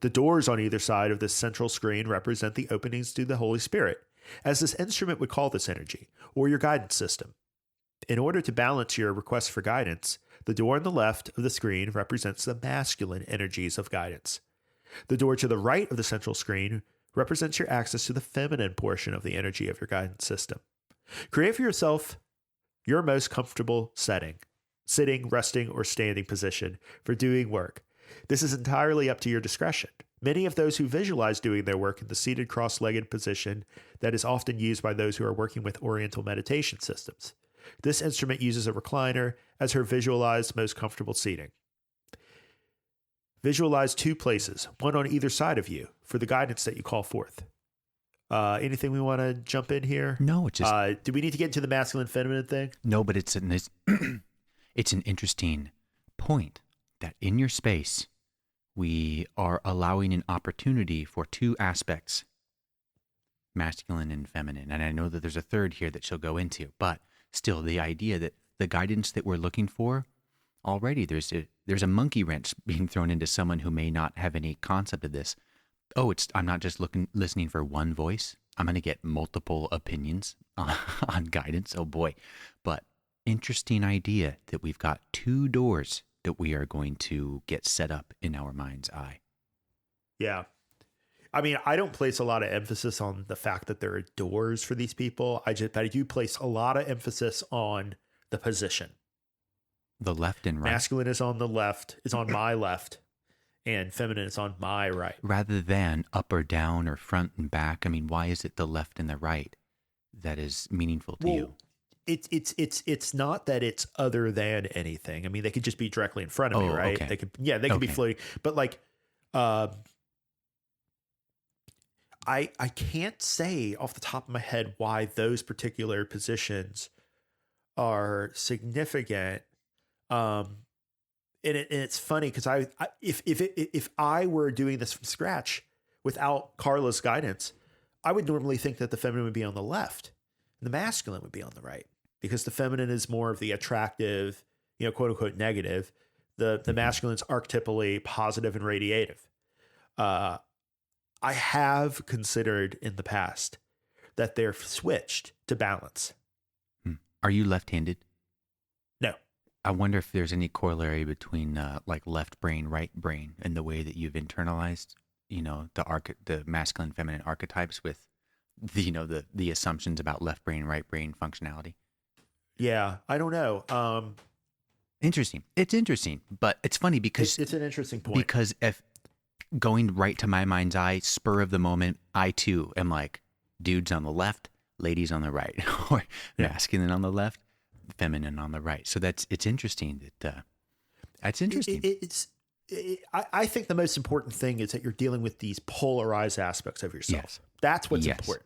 The doors on either side of this central screen represent the openings to the Holy Spirit, as this instrument would call this energy, or your guidance system. In order to balance your request for guidance, the door on the left of the screen represents the masculine energies of guidance. The door to the right of the central screen represents your access to the feminine portion of the energy of your guidance system. Create for yourself your most comfortable setting, sitting, resting, or standing position for doing work. This is entirely up to your discretion. Many of those who visualize doing their work in the seated cross-legged position that is often used by those who are working with Oriental meditation systems. This instrument uses a recliner as her visualized most comfortable seating. Visualize 2 places, one on either side of you, for the guidance that you call forth. Anything we want to jump in here? No, it's just... do we need to get into the masculine feminine thing? No, but it's an interesting point that in your space, we are allowing an opportunity for 2 aspects, masculine and feminine. And I know that there's a third here that she'll go into, but still the idea that the guidance that we're looking for, already there's a monkey wrench being thrown into someone who may not have any concept of this. Oh, I'm not just listening for one voice. I'm going to get multiple opinions on guidance. Oh boy. But interesting idea that we've got 2 doors that we are going to get set up in our mind's eye. Yeah. I mean, I don't place a lot of emphasis on the fact that there are doors for these people. I do place a lot of emphasis on the position. The left and right. Masculine is on the left, is on my left, and feminine is on my right. Rather than up or down or front and back. I mean, why is it the left and the right that is meaningful to you? It's not that it's other than anything. I mean, they could just be directly in front of me, right? Okay. They could be floating. But I can't say off the top of my head why those particular positions are significant. And it's funny because if I were doing this from scratch without Carla's guidance, I would normally think that the feminine would be on the left and the masculine would be on the right, because the feminine is more of the attractive, quote unquote negative. The masculine's archetypally positive and radiative. I have considered in the past that they're switched to balance. Are you left-handed? No. I wonder if there's any corollary between like left brain, right brain, and the way that you've internalized, the masculine, feminine archetypes with the assumptions about left brain, right brain functionality. Yeah, I don't know. Interesting. It's interesting, but it's funny because it's an interesting point. Because if going right to my mind's eye, spur of the moment, I too am like, dudes on the left, ladies on the right, or masculine on the left, feminine on the right. So it's interesting that's interesting. I think the most important thing is that you're dealing with these polarized aspects of yourself. Yes. That's what's important.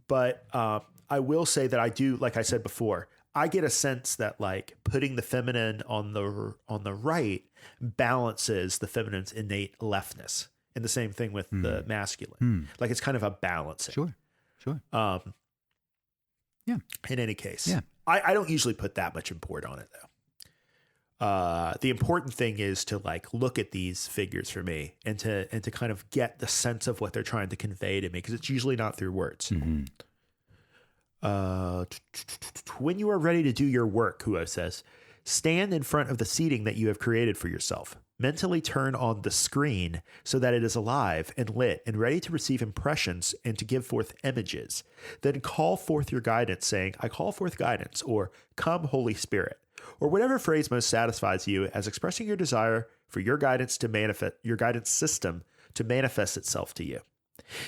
But I will say that I do, like I said before, I get a sense that like putting the feminine on the right balances the feminine's innate leftness, and the same thing with the masculine. Like it's kind of a balancing. Sure. Yeah. In any case, yeah. I don't usually put that much import on it though. The important thing is to like look at these figures for me and to kind of get the sense of what they're trying to convey to me, because it's usually not through words. Mm-hmm. When you are ready to do your work, Kuo says, stand in front of the seating that you have created for yourself. Mentally turn on the screen so that it is alive and lit and ready to receive impressions and to give forth images. Then call forth your guidance, saying, I call forth guidance, or come, Holy Spirit, or whatever phrase most satisfies you as expressing your desire for your guidance to manifest, your guidance system to manifest itself to you.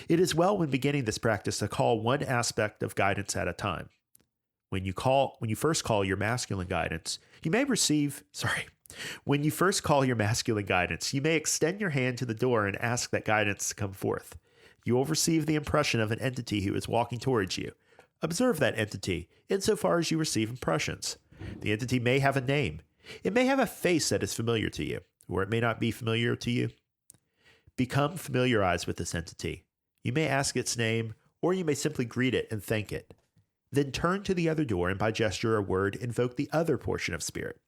It is well when beginning this practice to call one aspect of guidance at a time. When you first call your masculine guidance, when you first call your masculine guidance, you may extend your hand to the door and ask that guidance to come forth. You will receive the impression of an entity who is walking towards you. Observe that entity insofar as you receive impressions. The entity may have a name. It may have a face that is familiar to you, or it may not be familiar to you. Become familiarized with this entity. You may ask its name, or you may simply greet it and thank it. Then turn to the other door and by gesture or word invoke the other portion of spirit.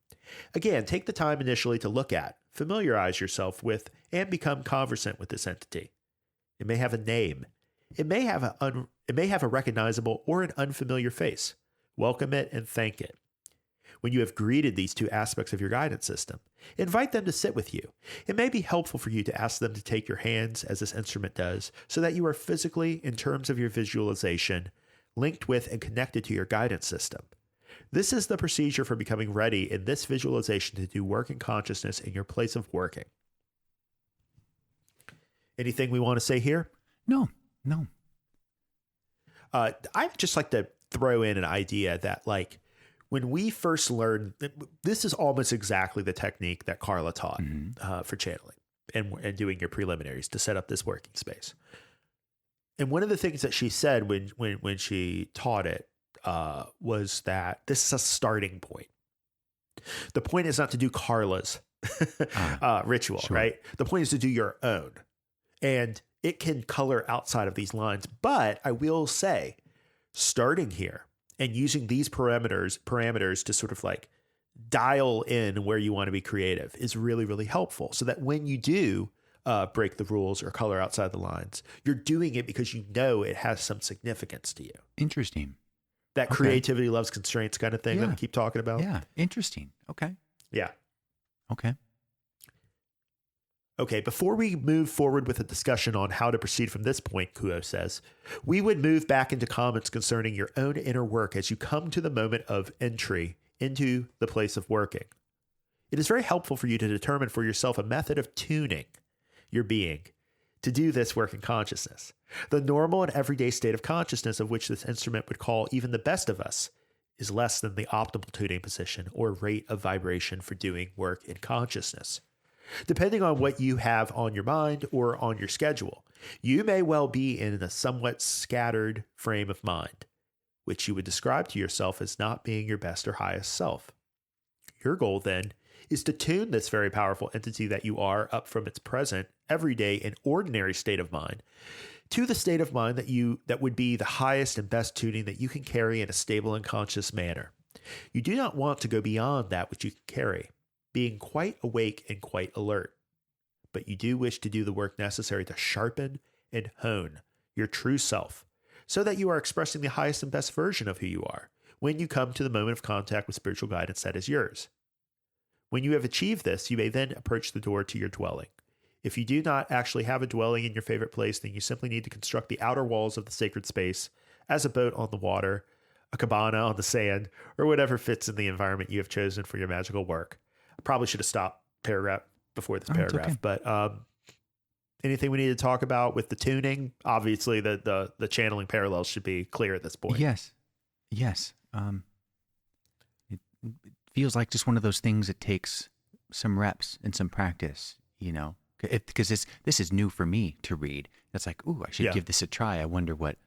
Again, take the time initially to look at, familiarize yourself with, and become conversant with this entity. It may have a name. It may have a recognizable or an unfamiliar face. Welcome it and thank it. When you have greeted these two aspects of your guidance system, invite them to sit with you. It may be helpful for you to ask them to take your hands, as this instrument does, so that you are physically, in terms of your visualization, linked with and connected to your guidance system. This is the procedure for becoming ready in this visualization to do work in consciousness in your place of working. Anything we want to say here? No. I'd just like to throw in an idea that, like, when we first learned, this is almost exactly the technique that Carla taught for channeling and doing your preliminaries to set up this working space. And one of the things that she said when she taught it was that this is a starting point. The point is not to do Carla's ritual, sure, right? The point is to do your own. And it can color outside of these lines. But I will say, starting here and using these parameters to sort of like dial in where you want to be creative is really, really helpful. So that when you do break the rules or color outside the lines, you're doing it because you know it has some significance to you. Interesting. That creativity loves constraints kind of thing that we keep talking about. Yeah. Interesting. Okay. Yeah. Okay, before we move forward with a discussion on how to proceed from this point, Kuo says, we would move back into comments concerning your own inner work as you come to the moment of entry into the place of working. It is very helpful for you to determine for yourself a method of tuning your being to do this work in consciousness. The normal and everyday state of consciousness of which this instrument would call even the best of us is less than the optimal tuning position or rate of vibration for doing work in consciousness. Depending on what you have on your mind or on your schedule, you may well be in a somewhat scattered frame of mind. which you would describe to yourself as not being your best or highest self. Your goal then is to tune this very powerful entity that you are up from its present, everyday, and ordinary state of mind to the state of mind that would be the highest and best tuning that you can carry in a stable and conscious manner. You do not want to go beyond that which you can carry, being quite awake and quite alert. But you do wish to do the work necessary to sharpen and hone your true self so that you are expressing the highest and best version of who you are when you come to the moment of contact with spiritual guidance that is yours. When you have achieved this, you may then approach the door to your dwelling. If you do not actually have a dwelling in your favorite place, then you simply need to construct the outer walls of the sacred space as a boat on the water, a cabana on the sand, or whatever fits in the environment you have chosen for your magical work. I probably should have stopped paragraph before this paragraph, okay. but anything we need to talk about with the tuning? Obviously, the channeling parallels should be clear at this point. Yes. It feels like just one of those things that takes some reps and some practice, because this is new for me to read. It's like, ooh, I should give this a try. I wonder what.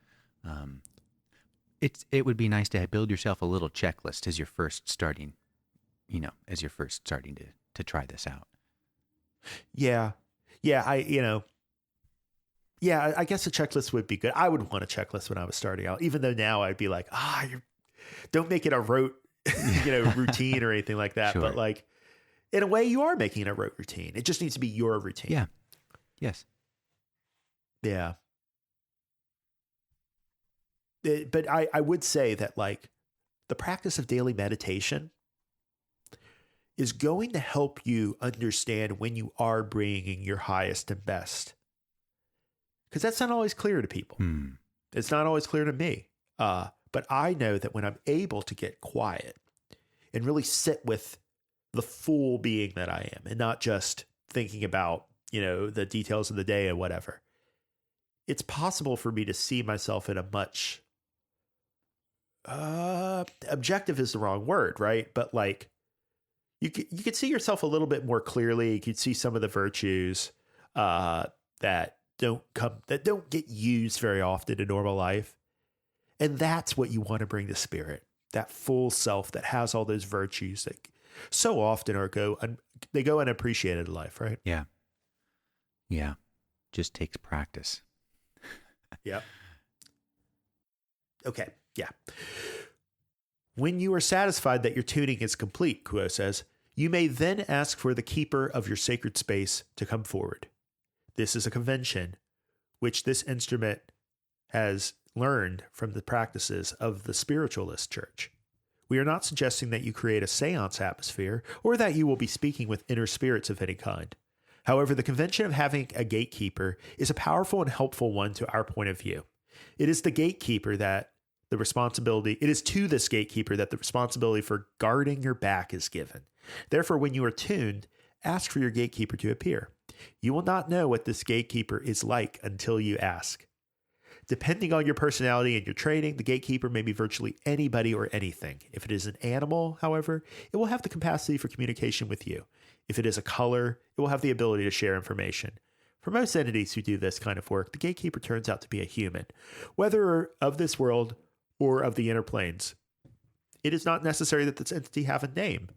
It would be nice to build yourself a little checklist as you're first starting, to try this out. Yeah. I guess a checklist would be good. I would want a checklist when I was starting out, even though now I'd be like, don't make it a rote, routine or anything like that. Sure. But like, in a way, you are making it a rote routine. It just needs to be your routine. Yeah. Yes. Yeah. But I would say that like the practice of daily meditation is going to help you understand when you are bringing your highest and best. Because that's not always clear to people. It's not always clear to me. But I know that when I'm able to get quiet and really sit with the full being that I am and not just thinking about, the details of the day or whatever, it's possible for me to see myself in a much objective is the wrong word, right? But like you could see yourself a little bit more clearly. You could see some of the virtues that don't get used very often in normal life. And that's what you want to bring to spirit, that full self that has all those virtues that so often they go unappreciated in life, right? Yeah. Yeah. Just takes practice. Yeah. Okay. Yeah. When you are satisfied that your tuning is complete, Kuo says, you may then ask for the keeper of your sacred space to come forward. This is a convention which this instrument has learned from the practices of the spiritualist church. We are not suggesting that you create a seance atmosphere or that you will be speaking with inner spirits of any kind. However, the convention of having a gatekeeper is a powerful and helpful one to our point of view. It is to this gatekeeper that the responsibility for guarding your back is given. Therefore, when you are tuned, ask for your gatekeeper to appear. You will not know what this gatekeeper is like until you ask. Depending on your personality and your training, the gatekeeper may be virtually anybody or anything. If it is an animal, however, it will have the capacity for communication with you. If it is a color, it will have the ability to share information. For most entities who do this kind of work, the gatekeeper turns out to be a human, whether of this world or of the inner planes. It is not necessary that this entity have a name.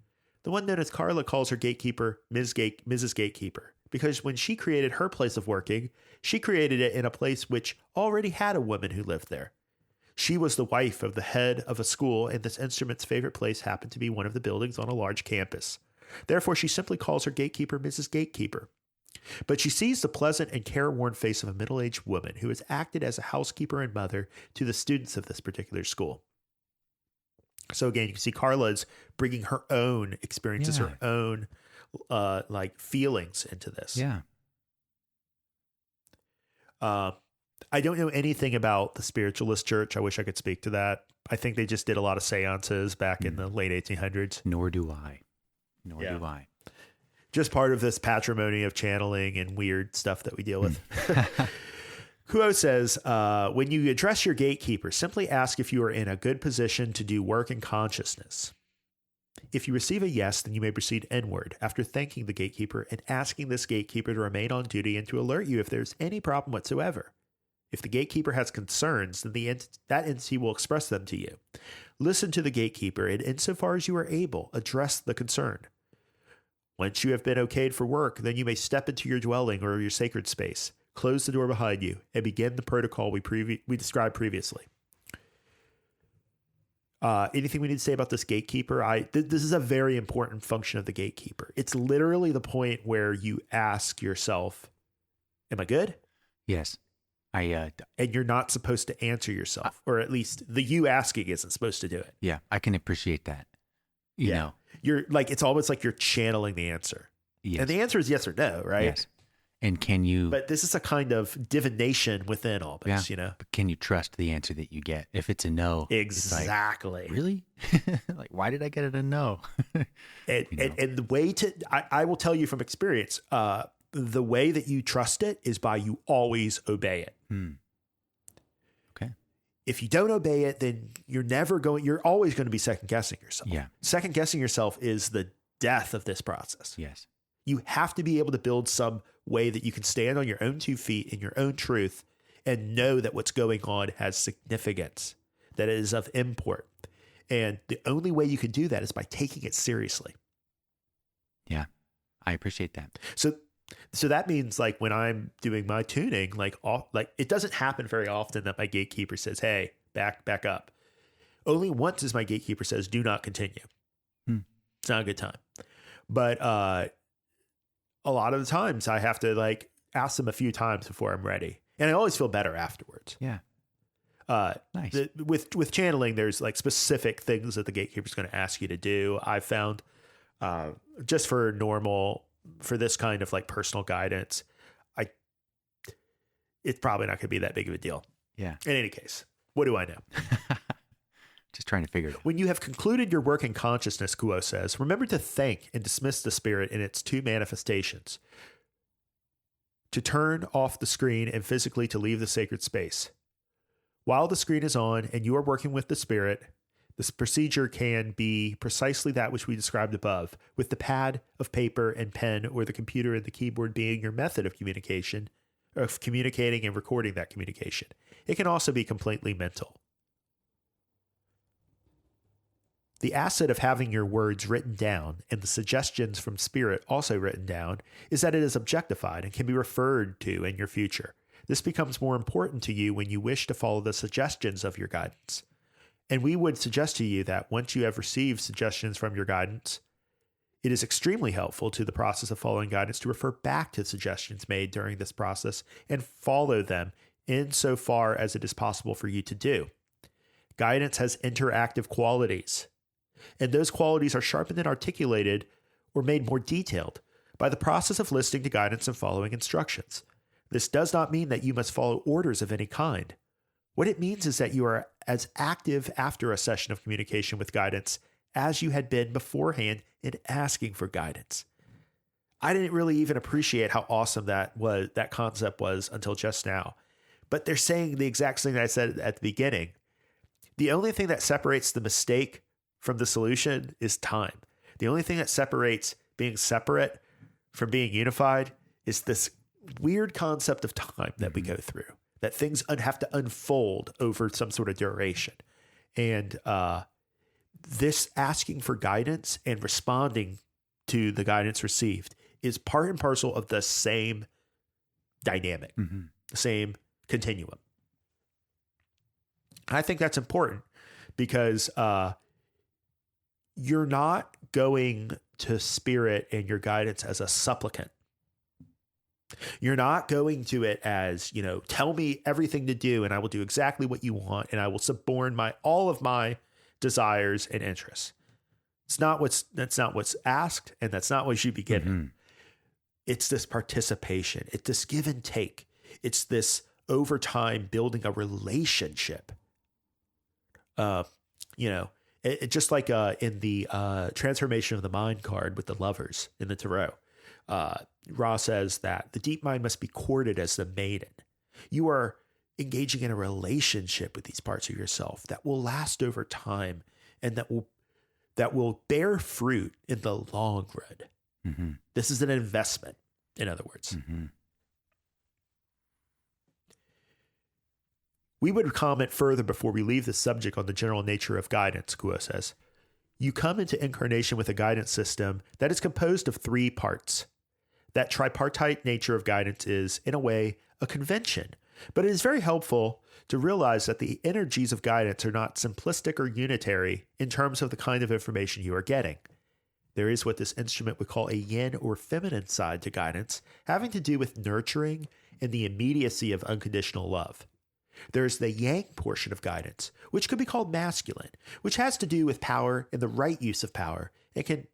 The one known as Carla calls her gatekeeper Mrs. Gatekeeper, because when she created her place of working, she created it in a place which already had a woman who lived there. She was the wife of the head of a school, and this instrument's favorite place happened to be one of the buildings on a large campus. Therefore, she simply calls her gatekeeper Mrs. Gatekeeper. But she sees the pleasant and careworn face of a middle-aged woman who has acted as a housekeeper and mother to the students of this particular school. So again, you can see Carla is bringing her own experiences, her own feelings into this. Yeah. I don't know anything about the spiritualist church. I wish I could speak to that. I think they just did a lot of seances back in the late 1800s. Nor do I. Do I. Just part of this patrimony of channeling and weird stuff that we deal with. Kuo says, when you address your gatekeeper, simply ask if you are in a good position to do work in consciousness. If you receive a yes, then you may proceed inward after thanking the gatekeeper and asking this gatekeeper to remain on duty and to alert you if there's any problem whatsoever. If the gatekeeper has concerns, then that entity will express them to you. Listen to the gatekeeper, and insofar as you are able, address the concern. Once you have been okayed for work, then you may step into your dwelling or your sacred space, close the door behind you, and begin the protocol we described previously. Anything we need to say about this gatekeeper? This is a very important function of the gatekeeper. It's literally the point where you ask yourself, am I good? Yes. And you're not supposed to answer yourself, or at least the you asking isn't supposed to do it. Yeah, I can appreciate that. You know. You're like, it's almost like you're channeling the answer. Yes. And the answer is yes or no, right? Yes. And can you... But this is a kind of divination within all this, you know? But can you trust the answer that you get? If it's a no, exactly. It's like, really? Like, why did I get it a no? And the way to, I will tell you from experience, the way that you trust it is by you always obey it. Okay. If you don't obey it, then you're always going to be second guessing yourself. Yeah. Second guessing yourself is the death of this process. Yes. You have to be able to build some way that you can stand on your own 2 feet in your own truth and know that what's going on has significance, that it is of import. And the only way you can do that is by taking it seriously. Yeah. I appreciate that. So that means, like, when I'm doing my tuning, like it doesn't happen very often that my gatekeeper says, hey, back up. Only once is my gatekeeper says, do not continue. It's not a good time. But a lot of the times I have to, like, ask them a few times before I'm ready. And I always feel better afterwards. Yeah. Nice. With channeling, there's, like, specific things that the gatekeeper is going to ask you to do. I found just for this kind of, like, personal guidance, it's probably not going to be that big of a deal. Yeah. In any case, what do I know? Just trying to figure it out. When you have concluded your work in consciousness, Kuo says, remember to thank and dismiss the spirit in its 2 manifestations. To turn off the screen and physically to leave the sacred space. While the screen is on and you are working with the spirit, this procedure can be precisely that which we described above, with the pad of paper and pen or the computer and the keyboard being your method of communicating and recording that communication. It can also be completely mental. The asset of having your words written down and the suggestions from spirit also written down is that it is objectified and can be referred to in your future. This becomes more important to you when you wish to follow the suggestions of your guidance. And we would suggest to you that once you have received suggestions from your guidance, it is extremely helpful to the process of following guidance to refer back to suggestions made during this process and follow them insofar as it is possible for you to do. Guidance has interactive qualities, and those qualities are sharpened and articulated or made more detailed by the process of listening to guidance and following instructions. This does not mean that you must follow orders of any kind. What it means is that you are as active after a session of communication with guidance as you had been beforehand in asking for guidance. I didn't really even appreciate how awesome that concept was until just now. But they're saying the exact thing that I said at the beginning. The only thing that separates the mistake from the solution is time. The only thing that separates being separate from being unified is this weird concept of time that we go through, that things have to unfold over some sort of duration. And this asking for guidance and responding to the guidance received is part and parcel of the same dynamic, the same continuum. I think that's important because you're not going to spirit and your guidance as a supplicant. You're not going to it as, tell me everything to do and I will do exactly what you want and I will suborn all of my desires and interests. That's not what's asked, and that's not what you should be given. It's this participation. It's this give and take. It's this over time building a relationship. Just like in the transformation of the mind card with the lovers in the tarot, Ra says that the deep mind must be courted as the maiden. You are engaging in a relationship with these parts of yourself that will last over time and that will bear fruit in the long run. This is an investment, in other words. We would comment further before we leave the subject on the general nature of guidance, Kuo says. You come into incarnation with a guidance system that is composed of 3 parts. That tripartite nature of guidance is, in a way, a convention, but it is very helpful to realize that the energies of guidance are not simplistic or unitary in terms of the kind of information you are getting. There is what this instrument would call a yin or feminine side to guidance, having to do with nurturing and the immediacy of unconditional love. There's the yang portion of guidance, which could be called masculine, which has to do with power and the right use of power. It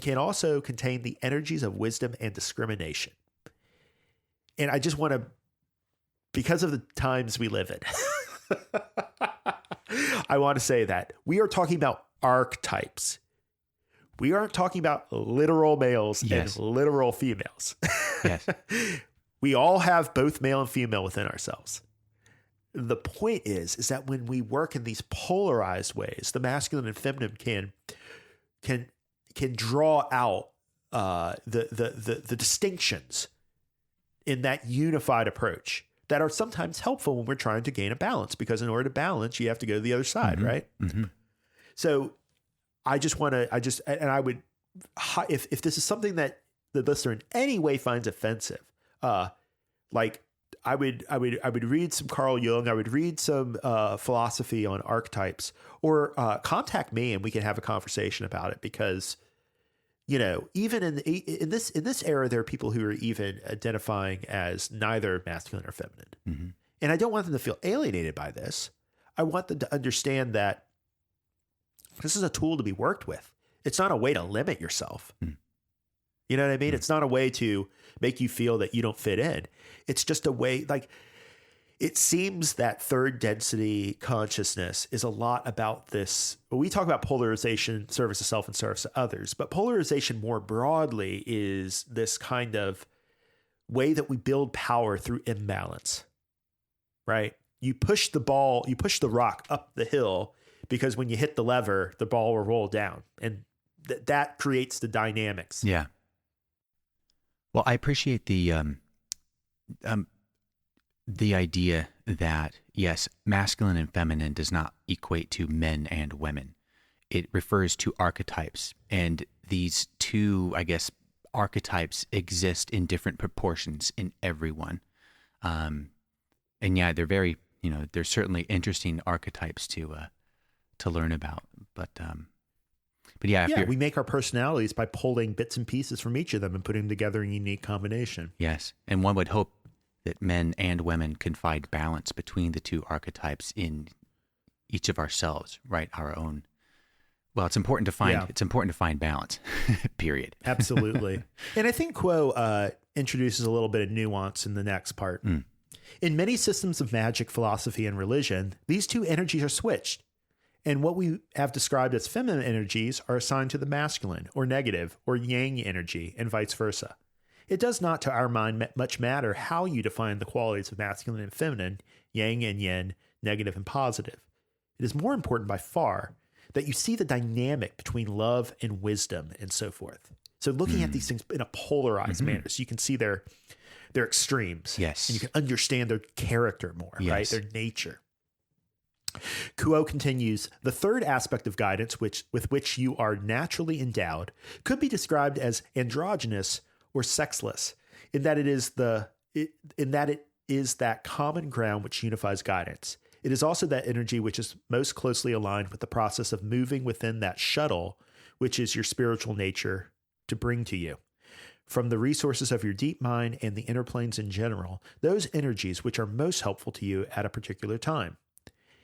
can also contain the energies of wisdom and discrimination. And I just want to, because of the times we live in, I want to say that we are talking about archetypes. We aren't talking about literal males and literal females. Yes. We all have both male and female within ourselves. The point is that when we work in these polarized ways, the masculine and feminine can draw out the distinctions in that unified approach that are sometimes helpful when we're trying to gain a balance, because in order to balance, you have to go to the other side, right? Mm-hmm. So I would, if this is something that the listener in any way finds offensive, like I would read some Carl Jung, I would read some philosophy on archetypes, or contact me and we can have a conversation about it, because even in this era, there are people who are even identifying as neither masculine or feminine. Mm-hmm. And I don't want them to feel alienated by this. I want them to understand that this is a tool to be worked with. It's not a way to limit yourself. Mm. You know what I mean? Mm. It's not a way to make you feel that you don't fit in. It's just a way, like, it seems that third density consciousness is a lot about this. We talk about polarization, service to self and service to others, but polarization more broadly is this kind of way that we build power through imbalance, right? You push the rock up the hill, because when you hit the lever, the ball will roll down, and that creates the dynamics. Yeah. Well, I appreciate the idea that, yes, masculine and feminine does not equate to men and women. It refers to archetypes, and these two, I guess, archetypes exist in different proportions in everyone. And yeah, they're very, they're certainly interesting archetypes to learn about. But yeah, we make our personalities by pulling bits and pieces from each of them and putting them together in a unique combination. Yes, and one would hope that men and women can find balance between the two archetypes in each of ourselves, right? Our own. Well, it's important to find balance. Period. Absolutely. And I think Kuo introduces a little bit of nuance in the next part. Mm. In many systems of magic, philosophy, and religion, these two energies are switched. And what we have described as feminine energies are assigned to the masculine or negative or yang energy, and vice versa. It does not, to our mind, much matter how you define the qualities of masculine and feminine, yang and yin, negative and positive. It is more important by far that you see the dynamic between love and wisdom and so forth. So looking at these things in a polarized manner, so you can see their extremes. Yes. And you can understand their character more, right? Their nature. Kuo continues, the third aspect of guidance with which you are naturally endowed could be described as androgynous or sexless, in that it is that common ground which unifies guidance. It is also that energy which is most closely aligned with the process of moving within that shuttle, which is your spiritual nature to bring to you. From the resources of your deep mind and the inner planes in general, those energies which are most helpful to you at a particular time.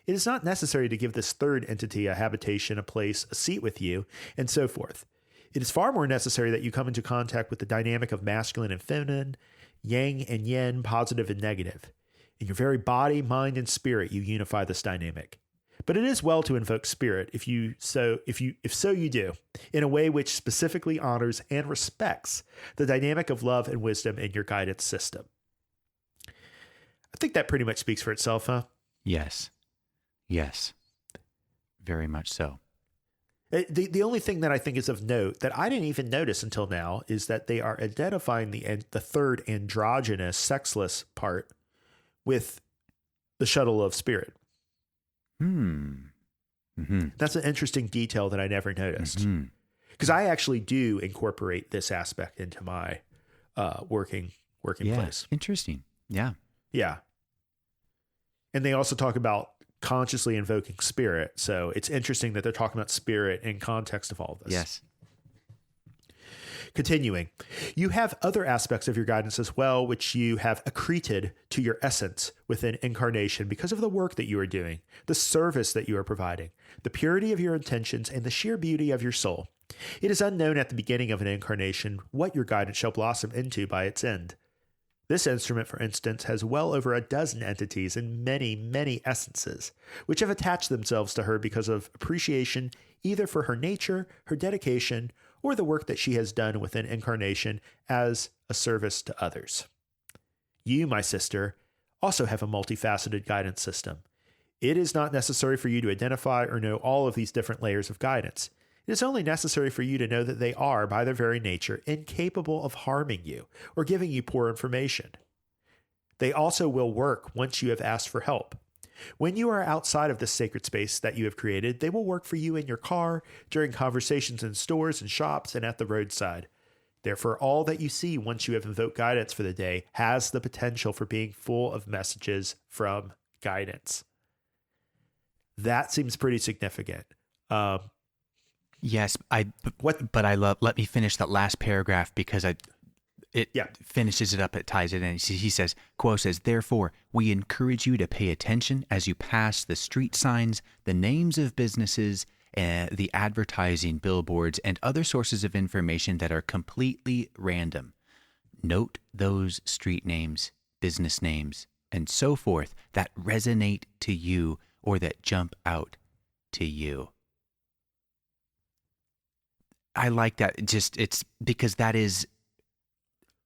It is not necessary to give this third entity a habitation, a place, a seat with you, and so forth. It is far more necessary that you come into contact with the dynamic of masculine and feminine, yang and yin, positive and negative. In your very body, mind, and spirit, you unify this dynamic. But it is well to invoke spirit if so you do, in a way which specifically honors and respects the dynamic of love and wisdom in your guidance system. I think that pretty much speaks for itself, huh? Yes. Yes. Very much so. The only thing that I think is of note that I didn't even notice until now is that they are identifying the third androgynous, sexless part with the shuttle of spirit. Mm-hmm. That's an interesting detail that I never noticed. Mm-hmm. Because I actually do incorporate this aspect into my working place. Interesting. Yeah. Yeah. And they also talk about consciously invoking spirit. So it's interesting that they're talking about spirit in context of all of this. Yes. Continuing, you have other aspects of your guidance as well, which you have accreted to your essence within incarnation because of the work that you are doing, the service that you are providing, the purity of your intentions, and the sheer beauty of your soul. It is unknown at the beginning of an incarnation what your guidance shall blossom into by its end. This instrument, for instance, has well over a dozen entities and many, many essences, which have attached themselves to her because of appreciation either for her nature, her dedication, or the work that she has done within incarnation as a service to others. You, my sister, also have a multifaceted guidance system. It is not necessary for you to identify or know all of these different layers of guidance. It is only necessary for you to know that they are, by their very nature, incapable of harming you or giving you poor information. They also will work once you have asked for help. When you are outside of this sacred space that you have created, they will work for you in your car, during conversations in stores and shops, and at the roadside. Therefore, all that you see once you have invoked guidance for the day has the potential for being full of messages from guidance. That seems pretty significant. Yes, but I love. Let me finish that last paragraph because it finishes it up. It ties it in. He says, quote says, therefore, we encourage you to pay attention as you pass the street signs, the names of businesses, the advertising billboards, and other sources of information that are completely random. Note those street names, business names, and so forth that resonate to you or that jump out to you. I like that. It's because that is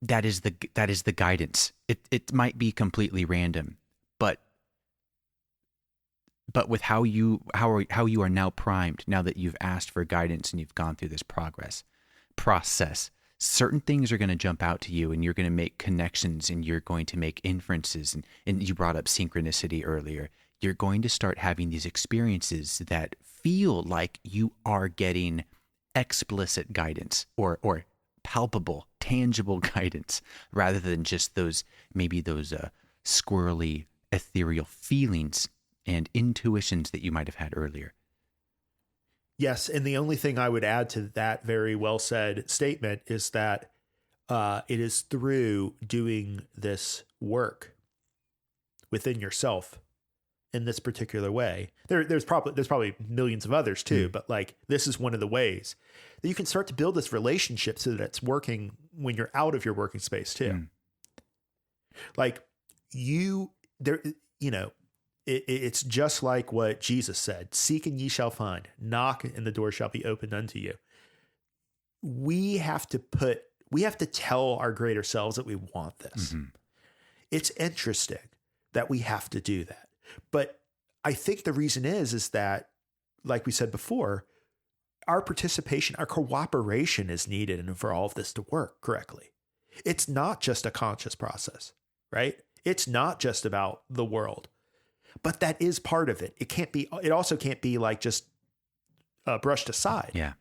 the guidance. It might be completely random, but with how you are now primed, now that you've asked for guidance and you've gone through this process, certain things are going to jump out to you, and you're going to make connections, and you're going to make inferences. And you brought up synchronicity earlier. You're going to start having these experiences that feel like you are getting explicit guidance or palpable, tangible guidance, rather than just those squirrely, ethereal feelings and intuitions that you might have had earlier. Yes, and the only thing I would add to that very well said statement is that it is through doing this work within yourself in this particular way. There's probably millions of others too, but like this is one of the ways that you can start to build this relationship so that it's working when you're out of your working space too. Like it's just like what Jesus said, seek and ye shall find, knock and the door shall be opened unto you. We have to tell our greater selves that we want this. Mm-hmm. It's interesting that we have to do that. But I think the reason is that, like we said before, our participation, our cooperation is needed and for all of this to work correctly. It's not just a conscious process, right? It's not just about the world, but that is part of it. It also can't be like just brushed aside. Yeah.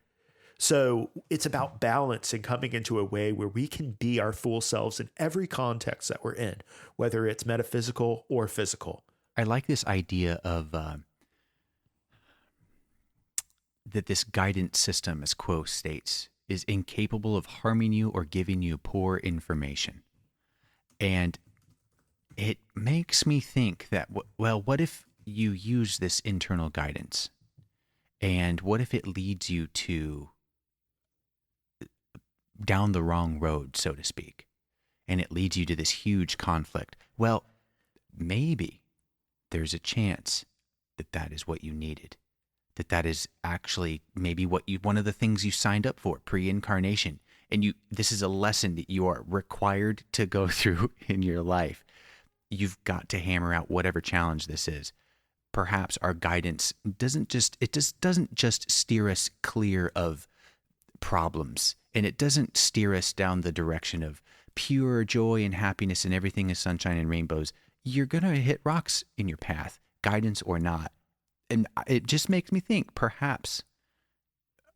So it's about balance and coming into a way where we can be our full selves in every context that we're in, whether it's metaphysical or physical. I like this idea of that this guidance system, as Quo states, is incapable of harming you or giving you poor information. And it makes me think that, well, what if you use this internal guidance? And what if it leads you down the wrong road, so to speak, and it leads you to this huge conflict? Well, maybe there's a chance that is what you needed, that is actually maybe one of the things you signed up for pre-incarnation. And this is a lesson that you are required to go through in your life. You've got to hammer out whatever challenge this is. Perhaps our guidance doesn't just steer us clear of problems, and it doesn't steer us down the direction of pure joy and happiness and everything is sunshine and rainbows. you're going to hit rocks in your path, guidance or not. And it just makes me think perhaps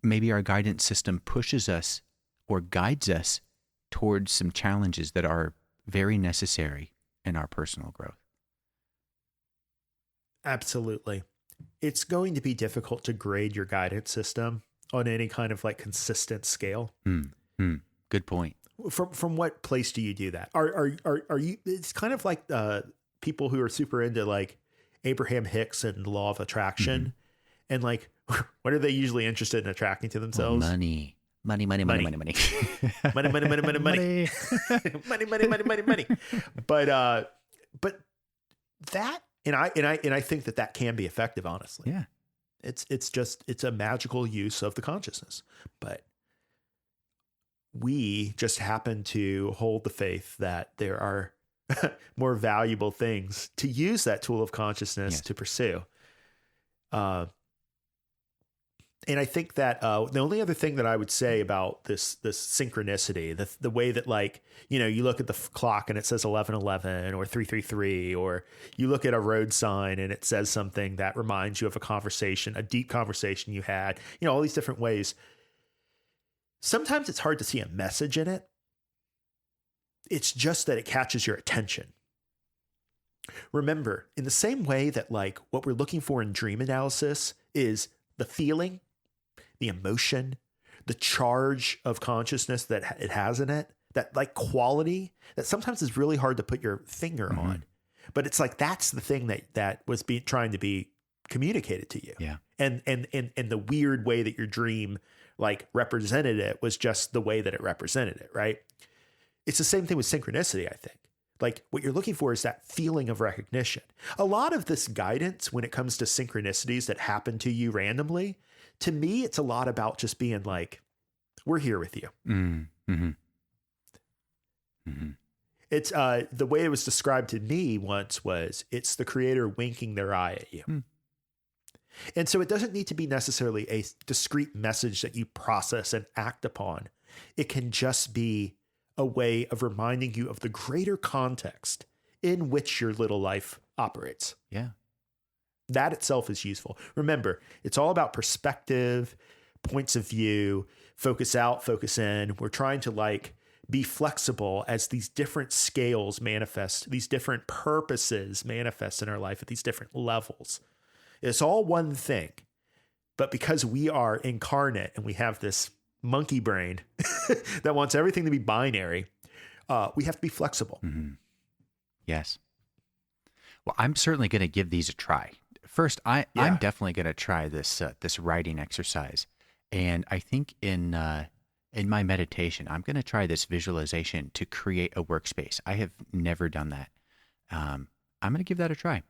maybe our guidance system pushes us or guides us towards some challenges that are very necessary in our personal growth. Absolutely. It's going to be difficult to grade your guidance system on any kind of like consistent scale. Good point. From what place do you do that? Are you? It's kind of like people who are super into like Abraham Hicks and the law of attraction, and like what are they usually interested in attracting to themselves? Money. Money. money, money, money, money. But that, and I think that can be effective. Honestly, Yeah. It's a magical use of the consciousness, but we just happen to hold the faith that there are more valuable things to use that tool of consciousness to pursue. And I think that the only other thing that I would say about this synchronicity, the way that, like, you know, you look at the clock and it says 11:11 or 3:33, or you look at a road sign and it says something that reminds you of a conversation, a deep conversation you had, you know, all these different ways. Sometimes it's hard to see a message in it. It's just that it catches your attention. Remember, in the same way that, like, what we're looking for in dream analysis is the feeling, the emotion, the charge of consciousness that it has in it, that like quality that sometimes is really hard to put your finger on. But it's like, that's the thing that was trying to be communicated to you. Yeah. And the weird way that your dream like represented it was just the way that it represented it, right? It's the same thing with synchronicity, I think. Like, what you're looking for is that feeling of recognition. A lot of this guidance when it comes to synchronicities that happen to you randomly, to me, it's a lot about just being like, we're here with you. It's the way it was described to me once was, it's the creator winking their eye at you. And so it doesn't need to be necessarily a discrete message that you process and act upon. It can just be a way of reminding you of the greater context in which your little life operates. Yeah. That itself is useful. Remember, it's all about perspective, points of view, focus out, focus in. We're trying to like be flexible as these different scales manifest, these different purposes manifest in our life at these different levels. It's all one thing, but because we are incarnate and we have this monkey brain that wants everything to be binary, we have to be flexible. Yes. Well, I'm certainly going to give these a try. First, I'm definitely going to try this writing exercise, and I think in my meditation, I'm going to try this visualization to create a workspace. I have never done that. I'm going to give that a try.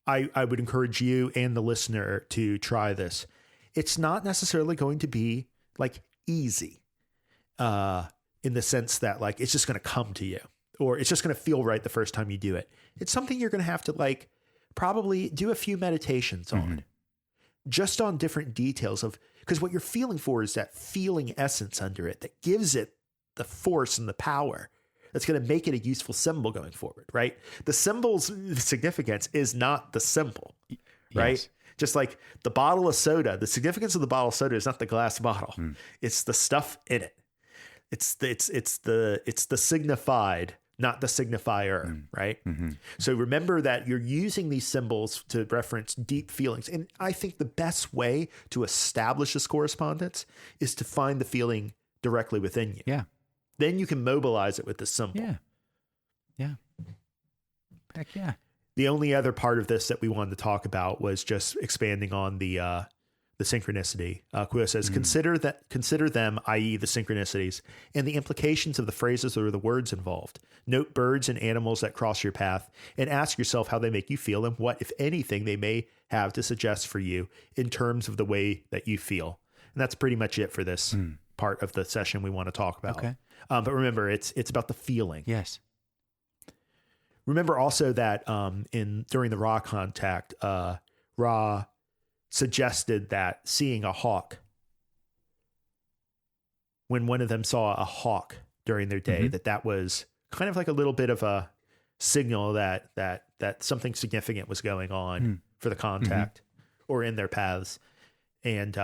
I would encourage you and the listener to try this. It's not necessarily going to be like easy in the sense that like it's just going to come to you or it's just going to feel right the first time you do it. It's something you're going to have to like probably do a few meditations on, just on different details of, because what you're feeling for is that feeling essence under it that gives it the force and the power that's going to make it a useful symbol going forward, right? The symbol's significance is not the symbol, right? Yes. Just like the bottle of soda, the significance of the bottle of soda is not the glass bottle. It's the stuff in it. It's the signified, not the signifier, right? So remember that you're using these symbols to reference deep feelings. And I think the best way to establish this correspondence is to find the feeling directly within you. Yeah. Then you can mobilize it with the symbol. Yeah. Heck yeah. The only other part of this that we wanted to talk about was just expanding on the synchronicity. Kuo says, consider them, i.e. the synchronicities, and the implications of the phrases or the words involved. Note birds and animals that cross your path and ask yourself how they make you feel and what, if anything, they may have to suggest for you in terms of the way that you feel. And that's pretty much it for this part of the session we want to talk about. Okay. But remember, it's about the feeling. Yes. Remember also that during the Ra contact, Ra suggested that seeing a hawk, when one of them saw a hawk during their day, that was kind of like a little bit of a signal that something significant was going on for the contact or in their paths. And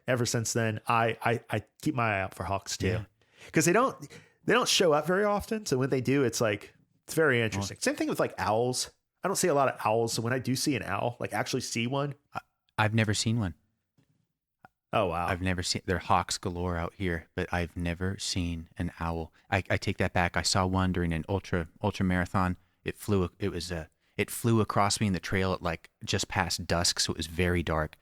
ever since then, I keep my eye out for hawks too, because they don't show up very often. So when they do, it's very interesting. Same thing with like owls. I don't see a lot of owls. So when I do see an owl, like actually see one, I've never seen one. Oh, wow. I've never seen, there are hawks galore out here, but I've never seen an owl. I take that back. I saw one during an ultra marathon. It flew across me in the trail at like just past dusk. So it was very dark,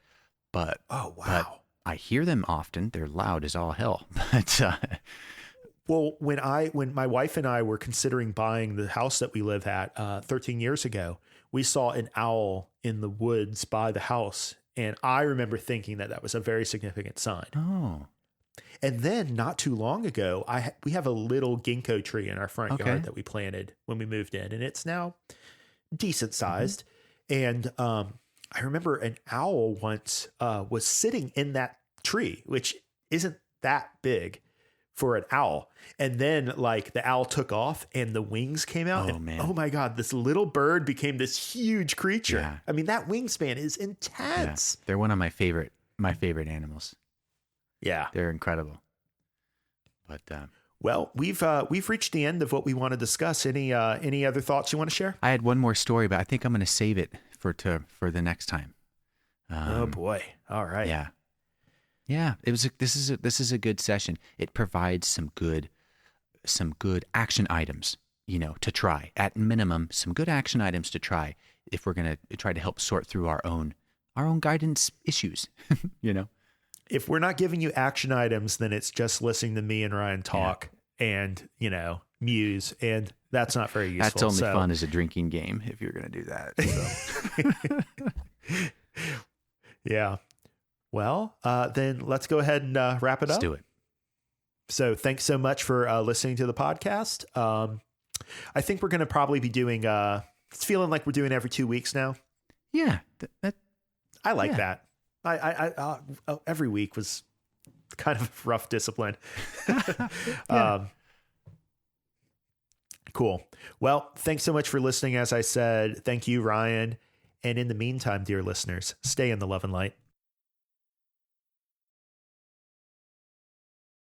but, oh, wow. But I hear them often. They're loud as all hell, but, well, when my wife and I were considering buying the house that we live at 13 years ago, we saw an owl in the woods by the house. And I remember thinking that was a very significant sign. Oh. And then not too long ago, we have a little ginkgo tree in our front yard that we planted when we moved in. And it's now decent sized. And I remember an owl once was sitting in that tree, which isn't that big for an owl. And then like the owl took off and the wings came out. Oh my God, this little bird became this huge creature. Yeah. I mean, that wingspan is intense. Yeah. They're one of my favorite animals. Yeah. They're incredible. But, well, we've reached the end of what we want to discuss. Any other thoughts you want to share? I had one more story, but I think I'm going to save it for the next time. Oh boy. All right. Yeah. Yeah, this is a good session. It provides some good action items, to try. At minimum, some good action items to try if we're going to try to help sort through our own guidance issues, If we're not giving you action items, then it's just listening to me and Ryan talk and, muse, and that's not very useful. That's only fun as a drinking game if you're going to do that. So. Yeah. Well, then let's go ahead and wrap it up. Let's do it. So thanks so much for listening to the podcast. I think we're going to probably be doing, it's feeling like we're doing every 2 weeks now. Yeah. I like that. I every week was kind of a rough discipline. Cool. Well, thanks so much for listening. As I said, thank you, Ryan. And in the meantime, dear listeners, stay in the love and light.